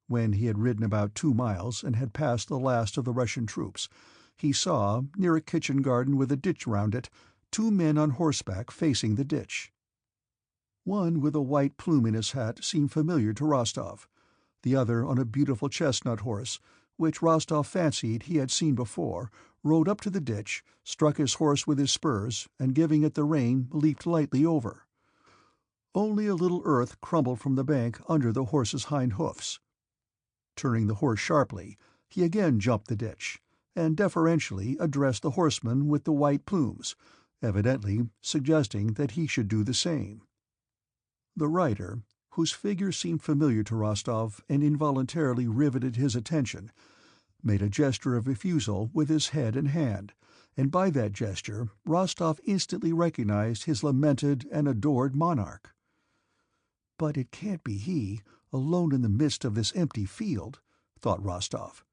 When he had ridden about 2 miles and had passed the last of the Russian troops, he saw, near a kitchen garden with a ditch round it, 2 men on horseback facing the ditch. One with a white plume in his hat seemed familiar to Rostov. The other, on a beautiful chestnut horse, which Rostov fancied he had seen before, rode up to the ditch, struck his horse with his spurs, and giving it the rein, leaped lightly over. Only a little earth crumbled from the bank under the horse's hind hoofs. Turning the horse sharply, he again jumped the ditch, and deferentially addressed the horseman with the white plumes, evidently suggesting that he should do the same. The rider, whose figure seemed familiar to Rostov and involuntarily riveted his attention, made a gesture of refusal with his head and hand, and by that gesture Rostov instantly recognized his lamented and adored monarch. "But it can't be he, alone in the midst of this empty field," thought Rostov.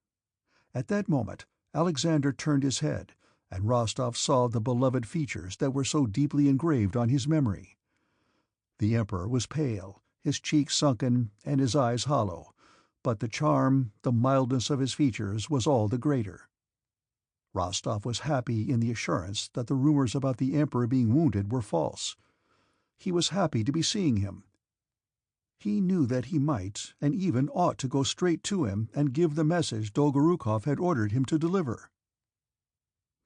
At that moment Alexander turned his head, and Rostov saw the beloved features that were so deeply engraved on his memory. The Emperor was pale, his cheeks sunken and his eyes hollow, but the charm, the mildness of his features was all the greater. Rostov was happy in the assurance that the rumors about the Emperor being wounded were false. He was happy to be seeing him. He knew that he might, and even ought to go straight to him and give the message Dolgorukov had ordered him to deliver.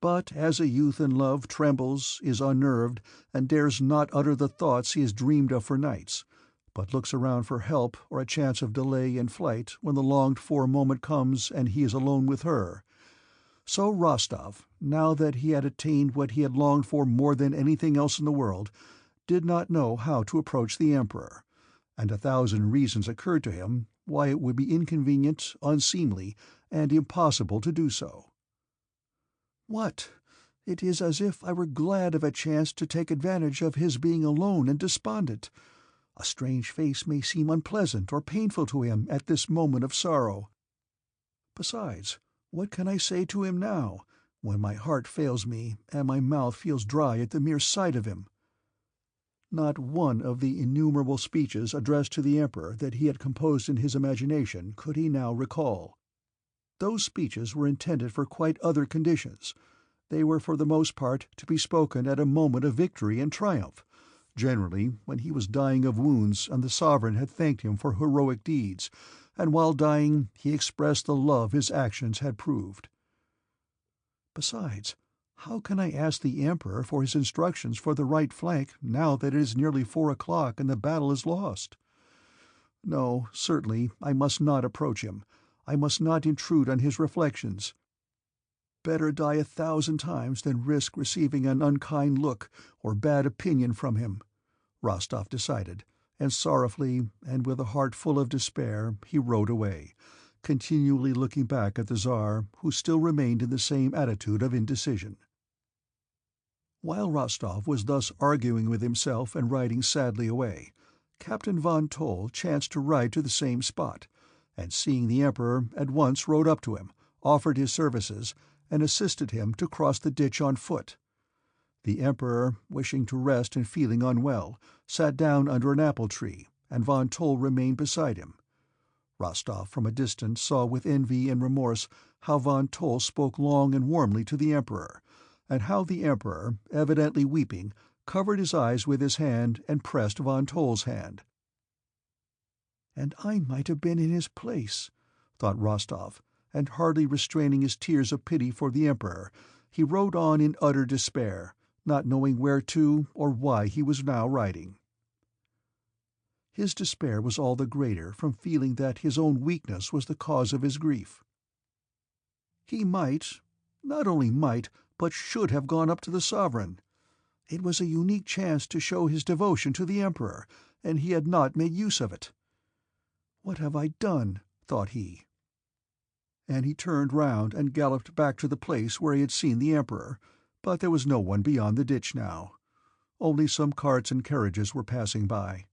But as a youth in love trembles, is unnerved, and dares not utter the thoughts he has dreamed of for nights, but looks around for help or a chance of delay in flight when the longed-for moment comes and he is alone with her, so Rostov, now that he had attained what he had longed for more than anything else in the world, did not know how to approach the Emperor, and 1,000 reasons occurred to him why it would be inconvenient, unseemly, and impossible to do so. "What? It is as if I were glad of a chance to take advantage of his being alone and despondent. A strange face may seem unpleasant or painful to him at this moment of sorrow. Besides, what can I say to him now, when my heart fails me and my mouth feels dry at the mere sight of him?" Not one of the innumerable speeches addressed to the Emperor that he had composed in his imagination could he now recall. Those speeches were intended for quite other conditions. They were for the most part to be spoken at a moment of victory and triumph, generally when he was dying of wounds and the sovereign had thanked him for heroic deeds, and while dying he expressed the love his actions had proved. Besides, how can I ask the Emperor for his instructions for the right flank now that it is nearly 4 o'clock and the battle is lost? No, certainly I must not approach him. I must not intrude on his reflections. Better die 1,000 times than risk receiving an unkind look or bad opinion from him, Rostov decided, and sorrowfully, and with a heart full of despair, he rode away, continually looking back at the Tsar, who still remained in the same attitude of indecision. While Rostov was thus arguing with himself and riding sadly away, Captain von Toll chanced to ride to the same spot, and seeing the Emperor at once rode up to him, offered his services, and assisted him to cross the ditch on foot. The Emperor, wishing to rest and feeling unwell, sat down under an apple tree, and von Toll remained beside him. Rostov from a distance saw with envy and remorse how von Toll spoke long and warmly to the Emperor, and how the Emperor, evidently weeping, covered his eyes with his hand and pressed von Toll's hand. "And I might have been in his place," thought Rostov, and hardly restraining his tears of pity for the Emperor, he rode on in utter despair, not knowing where to or why he was now riding. His despair was all the greater from feeling that his own weakness was the cause of his grief. He might, not only might, but should have gone up to the sovereign. It was a unique chance to show his devotion to the Emperor, and he had not made use of it. "What have I done?" thought he. And he turned round and galloped back to the place where he had seen the Emperor, but there was no one beyond the ditch now. Only some carts and carriages were passing by.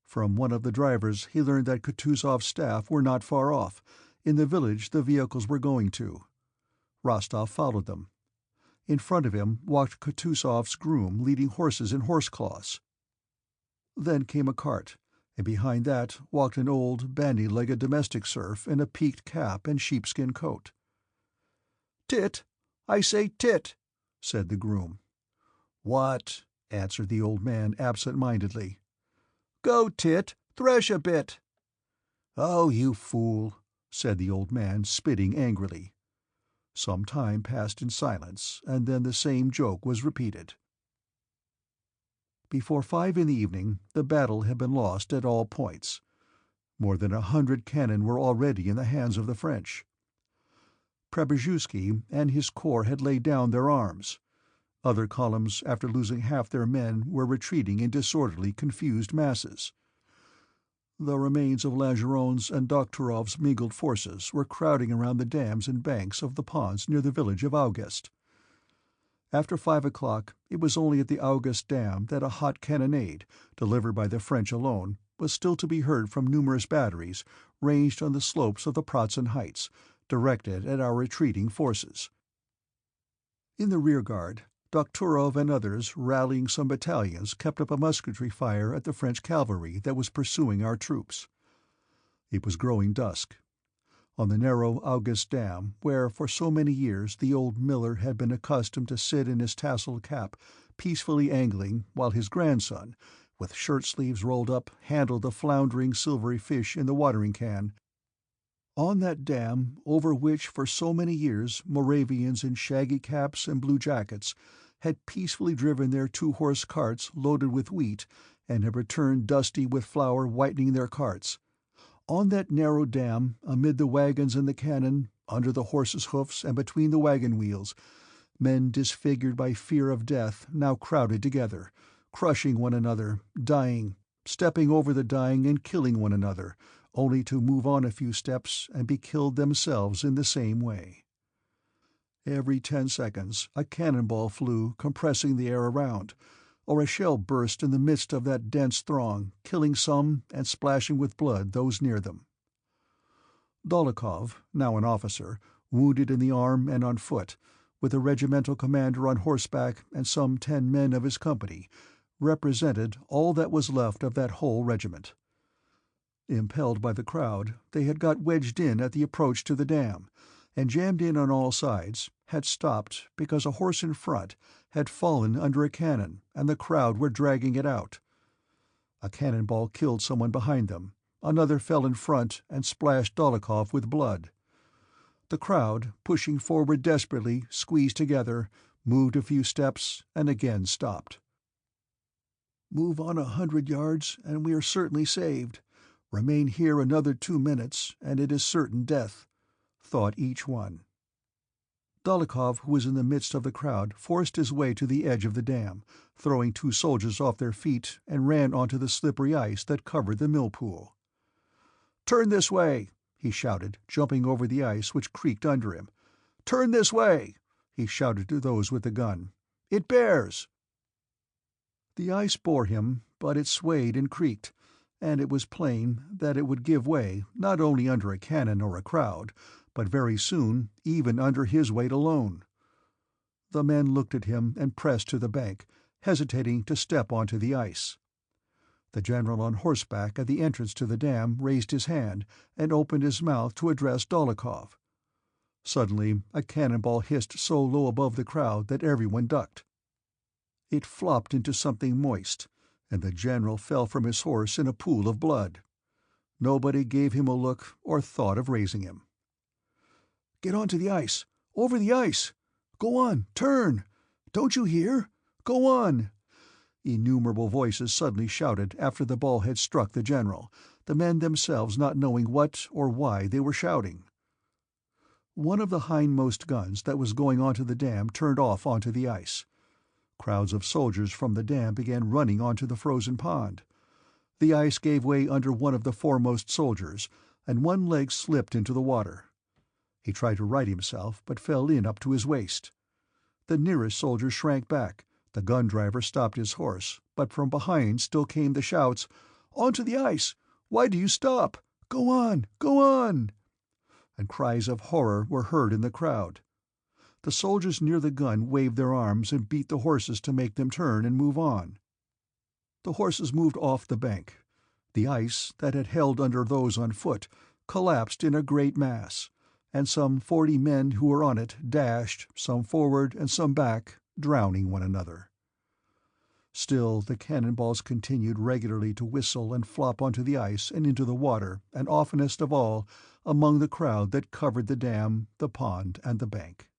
From one of the drivers he learned that Kutuzov's staff were not far off, in the village the vehicles were going to. Rostov followed them. In front of him walked Kutuzov's groom leading horses in horse-cloths. Then came a cart, and behind that walked an old, bandy-legged domestic serf in a peaked cap and sheepskin coat. "Tit! I say tit!" said the groom. "What?" answered the old man absent-mindedly. "Go, Tit! Thresh a bit!" "Oh, you fool!" said the old man, spitting angrily. Some time passed in silence, and then the same joke was repeated. Before 5 in the evening the battle had been lost at all points. More than 100 cannon were already in the hands of the French. Prebrzewski and his corps had laid down their arms. Other columns, after losing half their men, were retreating in disorderly, confused masses. The remains of Langeron's and Dokhturov's mingled forces were crowding around the dams and banks of the ponds near the village of August. After 5 o'clock it was only at the August dam that a hot cannonade, delivered by the French alone, was still to be heard from numerous batteries ranged on the slopes of the Pratzen Heights, directed at our retreating forces. In the rearguard, Dokhturov and others rallying some battalions kept up a musketry fire at the French cavalry that was pursuing our troops. It was growing dusk. On the narrow August dam, where for so many years the old miller had been accustomed to sit in his tasseled cap, peacefully angling, while his grandson, with shirt-sleeves rolled up, handled the floundering silvery fish in the watering-can. On that dam, over which for so many years Moravians in shaggy caps and blue jackets had peacefully driven their 2-horse carts loaded with wheat and had returned dusty with flour whitening their carts. On that narrow dam, amid the wagons and the cannon, under the horses' hoofs and between the wagon wheels, men disfigured by fear of death now crowded together, crushing one another, dying, stepping over the dying and killing one another, only to move on a few steps and be killed themselves in the same way. Every 10 seconds a cannonball flew, compressing the air around, or a shell burst in the midst of that dense throng, killing some and splashing with blood those near them. Dólokhov, now an officer, wounded in the arm and on foot, with a regimental commander on horseback and some 10 men of his company, represented all that was left of that whole regiment. Impelled by the crowd, they had got wedged in at the approach to the dam, and jammed in on all sides, had stopped because a horse in front had fallen under a cannon and the crowd were dragging it out. A cannonball killed someone behind them, another fell in front and splashed Dólokhov with blood. The crowd, pushing forward desperately, squeezed together, moved a few steps, and again stopped. "Move on 100 yards, and we are certainly saved. Remain here another 2 minutes, and it is certain death," thought each one. Dólokhov, who was in the midst of the crowd, forced his way to the edge of the dam, throwing 2 soldiers off their feet, and ran onto the slippery ice that covered the millpool. "Turn this way!" he shouted, jumping over the ice which creaked under him. "Turn this way!" he shouted to those with the gun. "It bears!" The ice bore him, but it swayed and creaked, and it was plain that it would give way not only under a cannon or a crowd, but very soon even under his weight alone. The men looked at him and pressed to the bank, hesitating to step onto the ice. The general on horseback at the entrance to the dam raised his hand and opened his mouth to address Dólokhov. Suddenly a cannonball hissed so low above the crowd that everyone ducked. It flopped into something moist, and the general fell from his horse in a pool of blood. Nobody gave him a look or thought of raising him. "Get onto the ice! Over the ice! Go on! Turn! Don't you hear? Go on!" Innumerable voices suddenly shouted after the ball had struck the general, the men themselves not knowing what or why they were shouting. One of the hindmost guns that was going onto the dam turned off onto the ice. Crowds of soldiers from the dam began running onto the frozen pond. The ice gave way under one of the foremost soldiers, and one leg slipped into the water. He tried to right himself, but fell in up to his waist. The nearest soldier shrank back, the gun driver stopped his horse, but from behind still came the shouts, Onto the ice! Why do you stop? Go on! Go on!" And cries of horror were heard in the crowd. The soldiers near the gun waved their arms and beat the horses to make them turn and move on. The horses moved off the bank. The ice, that had held under those on foot, collapsed in a great mass, and some 40 men who were on it dashed, some forward and some back, drowning one another. Still the cannonballs continued regularly to whistle and flop onto the ice and into the water, and oftenest of all among the crowd that covered the dam, the pond, and the bank.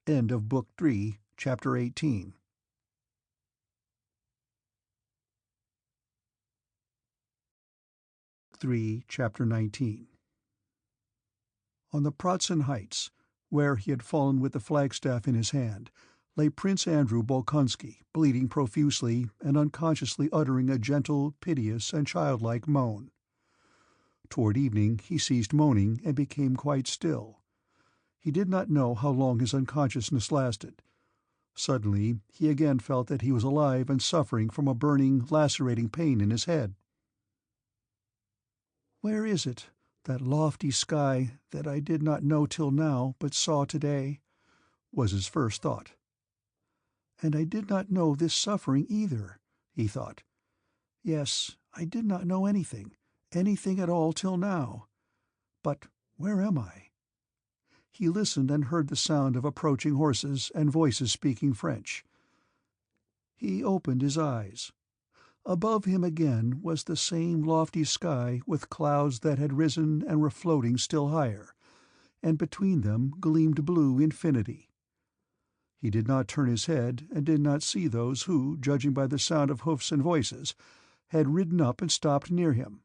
End of Book 3, Chapter 18. Book 3, Chapter 19. On the Pratzen Heights, where he had fallen with the flagstaff in his hand, lay Prince Andrew Bolkonsky, bleeding profusely and unconsciously uttering a gentle, piteous, and childlike moan. Toward evening he ceased moaning and became quite still. He did not know how long his unconsciousness lasted. Suddenly he again felt that he was alive and suffering from a burning, lacerating pain in his head. "Where is it, that lofty sky that I did not know till now but saw today?" was his first thought. "And I did not know this suffering either," he thought. "Yes, I did not know anything at all till now. But where am I?" He listened and heard the sound of approaching horses and voices speaking French. He opened his eyes. Above him again was the same lofty sky with clouds that had risen and were floating still higher, and between them gleamed blue infinity. He did not turn his head and did not see those who, judging by the sound of hoofs and voices, had ridden up and stopped near him.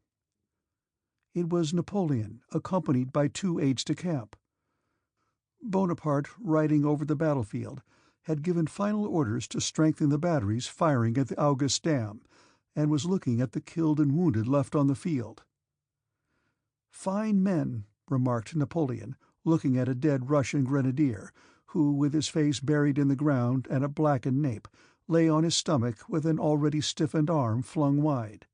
It was Napoleon, accompanied by 2 aides-de-camp. Bonaparte, riding over the battlefield, had given final orders to strengthen the batteries firing at the Auguste Dam, and was looking at the killed and wounded left on the field. "Fine men," remarked Napoleon, looking at a dead Russian grenadier, who, with his face buried in the ground and a blackened nape, lay on his stomach with an already stiffened arm flung wide.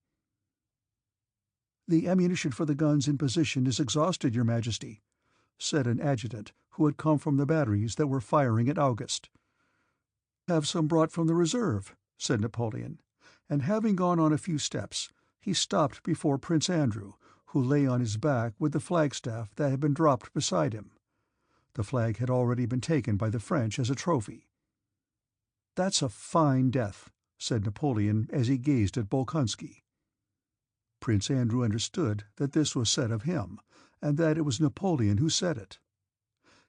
"The ammunition for the guns in position is exhausted, Your Majesty," said an adjutant who had come from the batteries that were firing at Auguste. "Have some brought from the reserve," said Napoleon, and having gone on a few steps, he stopped before Prince Andrew, who lay on his back with the flagstaff that had been dropped beside him. The flag had already been taken by the French as a trophy. "That's a fine death," said Napoleon as he gazed at Bolkonsky. Prince Andrew understood that this was said of him, and that it was Napoleon who said it.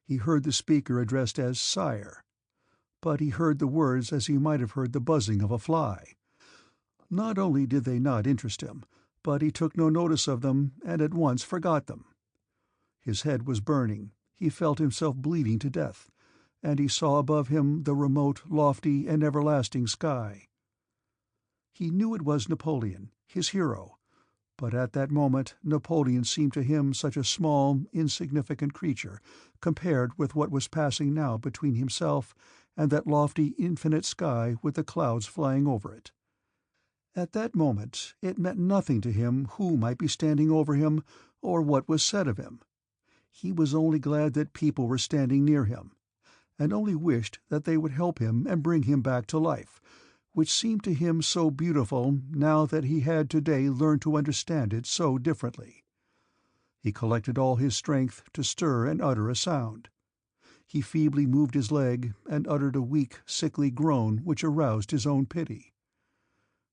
He heard the speaker addressed as "Sire," but he heard the words as he might have heard the buzzing of a fly. Not only did they not interest him, but he took no notice of them and at once forgot them. His head was burning, he felt himself bleeding to death, and he saw above him the remote, lofty, and everlasting sky. He knew it was Napoleon, his hero, but at that moment Napoleon seemed to him such a small, insignificant creature compared with what was passing now between himself and that lofty, infinite sky with the clouds flying over it. At that moment it meant nothing to him who might be standing over him or what was said of him. He was only glad that people were standing near him, and only wished that they would help him and bring him back to life, which seemed to him so beautiful now that he had today learned to understand it so differently. He collected all his strength to stir and utter a sound. He feebly moved his leg and uttered a weak, sickly groan which aroused his own pity.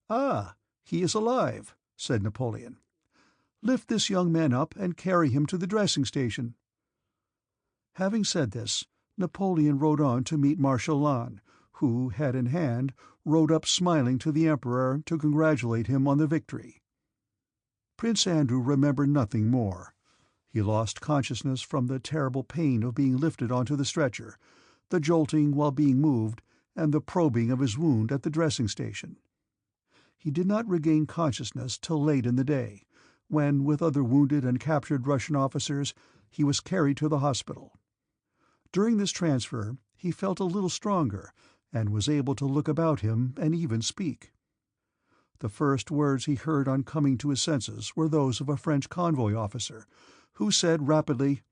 "Ah, he is alive," said Napoleon. "Lift this young man up and carry him to the dressing station." Having said this, Napoleon rode on to meet Marshal Lannes, who, hat in hand, rode up smiling to the Emperor to congratulate him on the victory. Prince Andrew remembered nothing more. He lost consciousness from the terrible pain of being lifted onto the stretcher, the jolting while being moved, and the probing of his wound at the dressing station. He did not regain consciousness till late in the day, when, with other wounded and captured Russian officers, he was carried to the hospital. During this transfer he felt a little stronger, and was able to look about him and even speak. The first words he heard on coming to his senses were those of a French convoy officer, who said rapidly,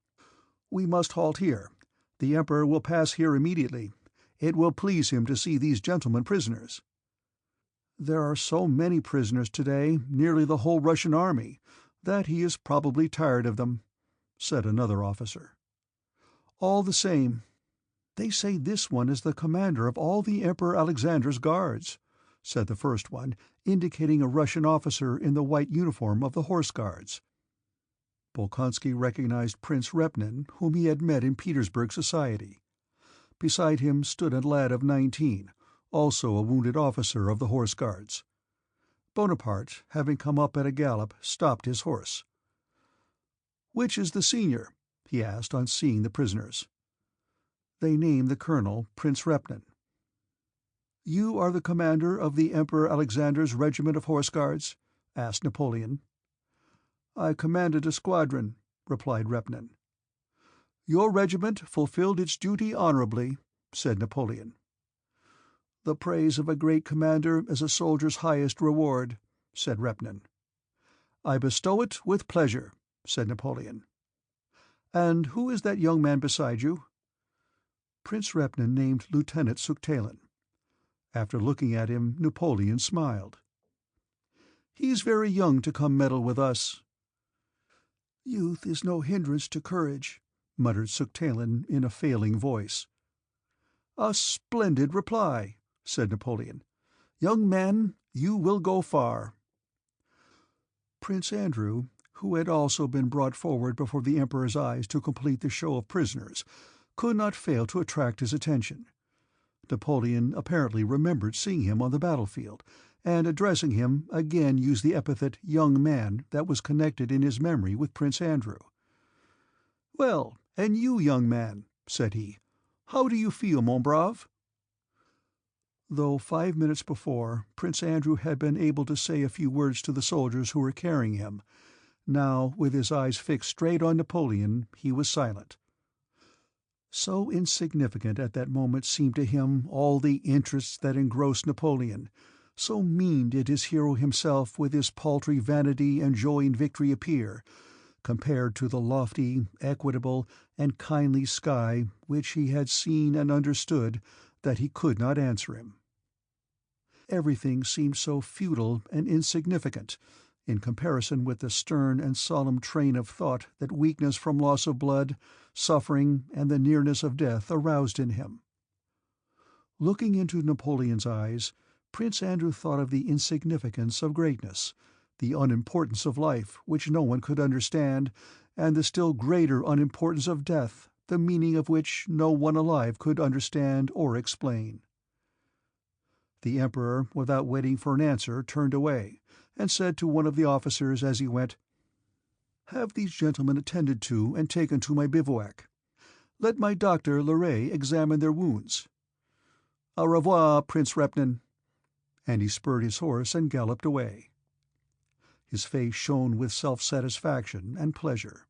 "We must halt here. The Emperor will pass here immediately. It will please him to see these gentlemen prisoners." "There are so many prisoners today, nearly the whole Russian army, that he is probably tired of them," said another officer. "All the same, they say this one is the commander of all the Emperor Alexander's guards," said the first one, indicating a Russian officer in the white uniform of the Horse Guards. Bolkonsky recognized Prince Repnin, whom he had met in Petersburg society. Beside him stood a lad of 19, also a wounded officer of the Horse Guards. Bonaparte, having come up at a gallop, stopped his horse. "Which is the senior?" he asked on seeing the prisoners. They named the colonel, Prince Repnin. "You are the commander of the Emperor Alexander's regiment of Horse Guards?" asked Napoleon. "I commanded a squadron," replied Repnin. "Your regiment fulfilled its duty honorably," said Napoleon. "The praise of a great commander is a soldier's highest reward," said Repnin. "I bestow it with pleasure," said Napoleon. "And who is that young man beside you?" Prince Repnin named Lieutenant Suktelin. After looking at him, Napoleon smiled. "He's very young to come meddle with us." "Youth is no hindrance to courage," muttered Suktelin in a failing voice. "A splendid reply," said Napoleon. "Young man, you will go far." Prince Andrew, who had also been brought forward before the Emperor's eyes to complete the show of prisoners, could not fail to attract his attention. Napoleon apparently remembered seeing him on the battlefield, and addressing him, again used the epithet "young man" that was connected in his memory with Prince Andrew. "Well, and you, young man," said he, "how do you feel, mon brave?" Though 5 minutes before Prince Andrew had been able to say a few words to the soldiers who were carrying him, now, with his eyes fixed straight on Napoleon, he was silent. So insignificant at that moment seemed to him all the interests that engrossed Napoleon, so mean did his hero himself with his paltry vanity and joy in victory appear, compared to the lofty, equitable, and kindly sky which he had seen and understood, that he could not answer him. Everything seemed so futile and insignificant, in comparison with the stern and solemn train of thought that weakness from loss of blood, suffering, and the nearness of death aroused in him. Looking into Napoleon's eyes, Prince Andrew thought of the insignificance of greatness, the unimportance of life, which no one could understand, and the still greater unimportance of death, the meaning of which no one alive could understand or explain. The Emperor, without waiting for an answer, turned away, and said to one of the officers as he went, "Have these gentlemen attended to and taken to my bivouac. Let my doctor Larrey examine their wounds. Au revoir, Prince Repnin." And he spurred his horse and galloped away. His face shone with self-satisfaction and pleasure.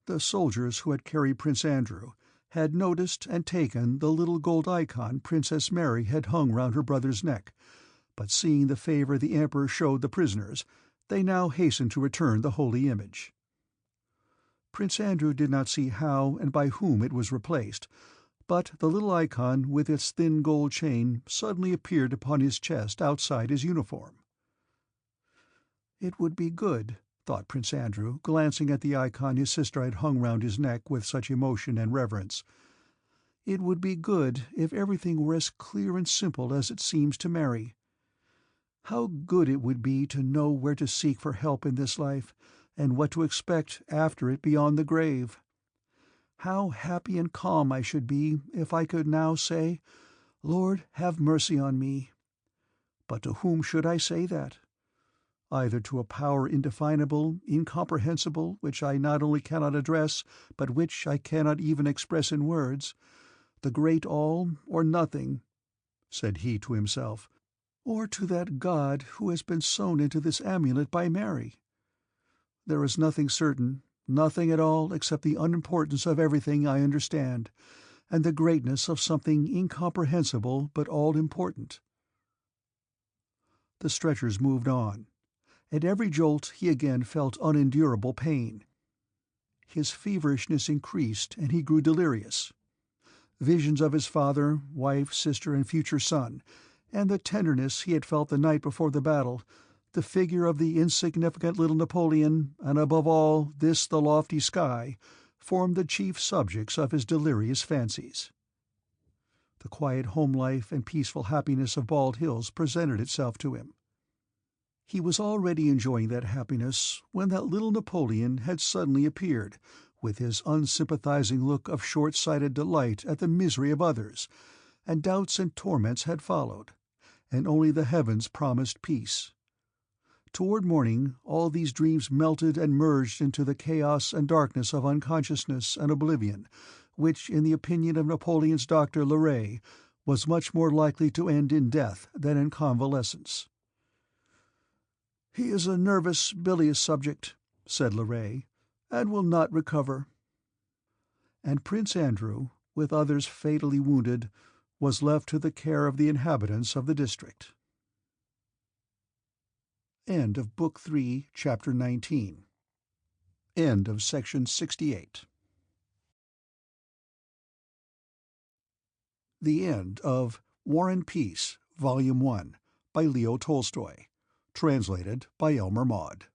The soldiers who had carried Prince Andrew had noticed and taken the little gold icon Princess Mary had hung round her brother's neck, but seeing the favor the Emperor showed the prisoners, they now hastened to return the holy image. Prince Andrew did not see how and by whom it was replaced, but the little icon with its thin gold chain suddenly appeared upon his chest outside his uniform. "It would be good," thought Prince Andrew, glancing at the icon his sister had hung round his neck with such emotion and reverence, "it would be good if everything were as clear and simple as it seems to Mary. How good it would be to know where to seek for help in this life, and what to expect after it beyond the grave. How happy and calm I should be if I could now say, 'Lord, have mercy on me.' But to whom should I say that? Either to a power indefinable, incomprehensible, which I not only cannot address, but which I cannot even express in words, the great all or nothing," said he to himself, "or to that God who has been sewn into this amulet by Mary. There is nothing certain, nothing at all except the unimportance of everything I understand, and the greatness of something incomprehensible but all-important." The stretchers moved on. At every jolt he again felt unendurable pain. His feverishness increased, and he grew delirious. Visions of his father, wife, sister, and future son, and the tenderness he had felt the night before the battle, the figure of the insignificant little Napoleon, and above all this the lofty sky, formed the chief subjects of his delirious fancies. The quiet home life and peaceful happiness of Bald Hills presented itself to him. He was already enjoying that happiness when that little Napoleon had suddenly appeared, with his unsympathizing look of short-sighted delight at the misery of others, and doubts and torments had followed, and only the heavens promised peace. Toward morning all these dreams melted and merged into the chaos and darkness of unconsciousness and oblivion, which, in the opinion of Napoleon's Dr. Leray, was much more likely to end in death than in convalescence. "He is a nervous, bilious subject," said Leray, "and will not recover." And Prince Andrew, with others fatally wounded, was left to the care of the inhabitants of the district. End of Book 3, Chapter 19. End of Section 68. The End of War and Peace, Volume 1, by Leo Tolstoy. Translated by Elmer Maude.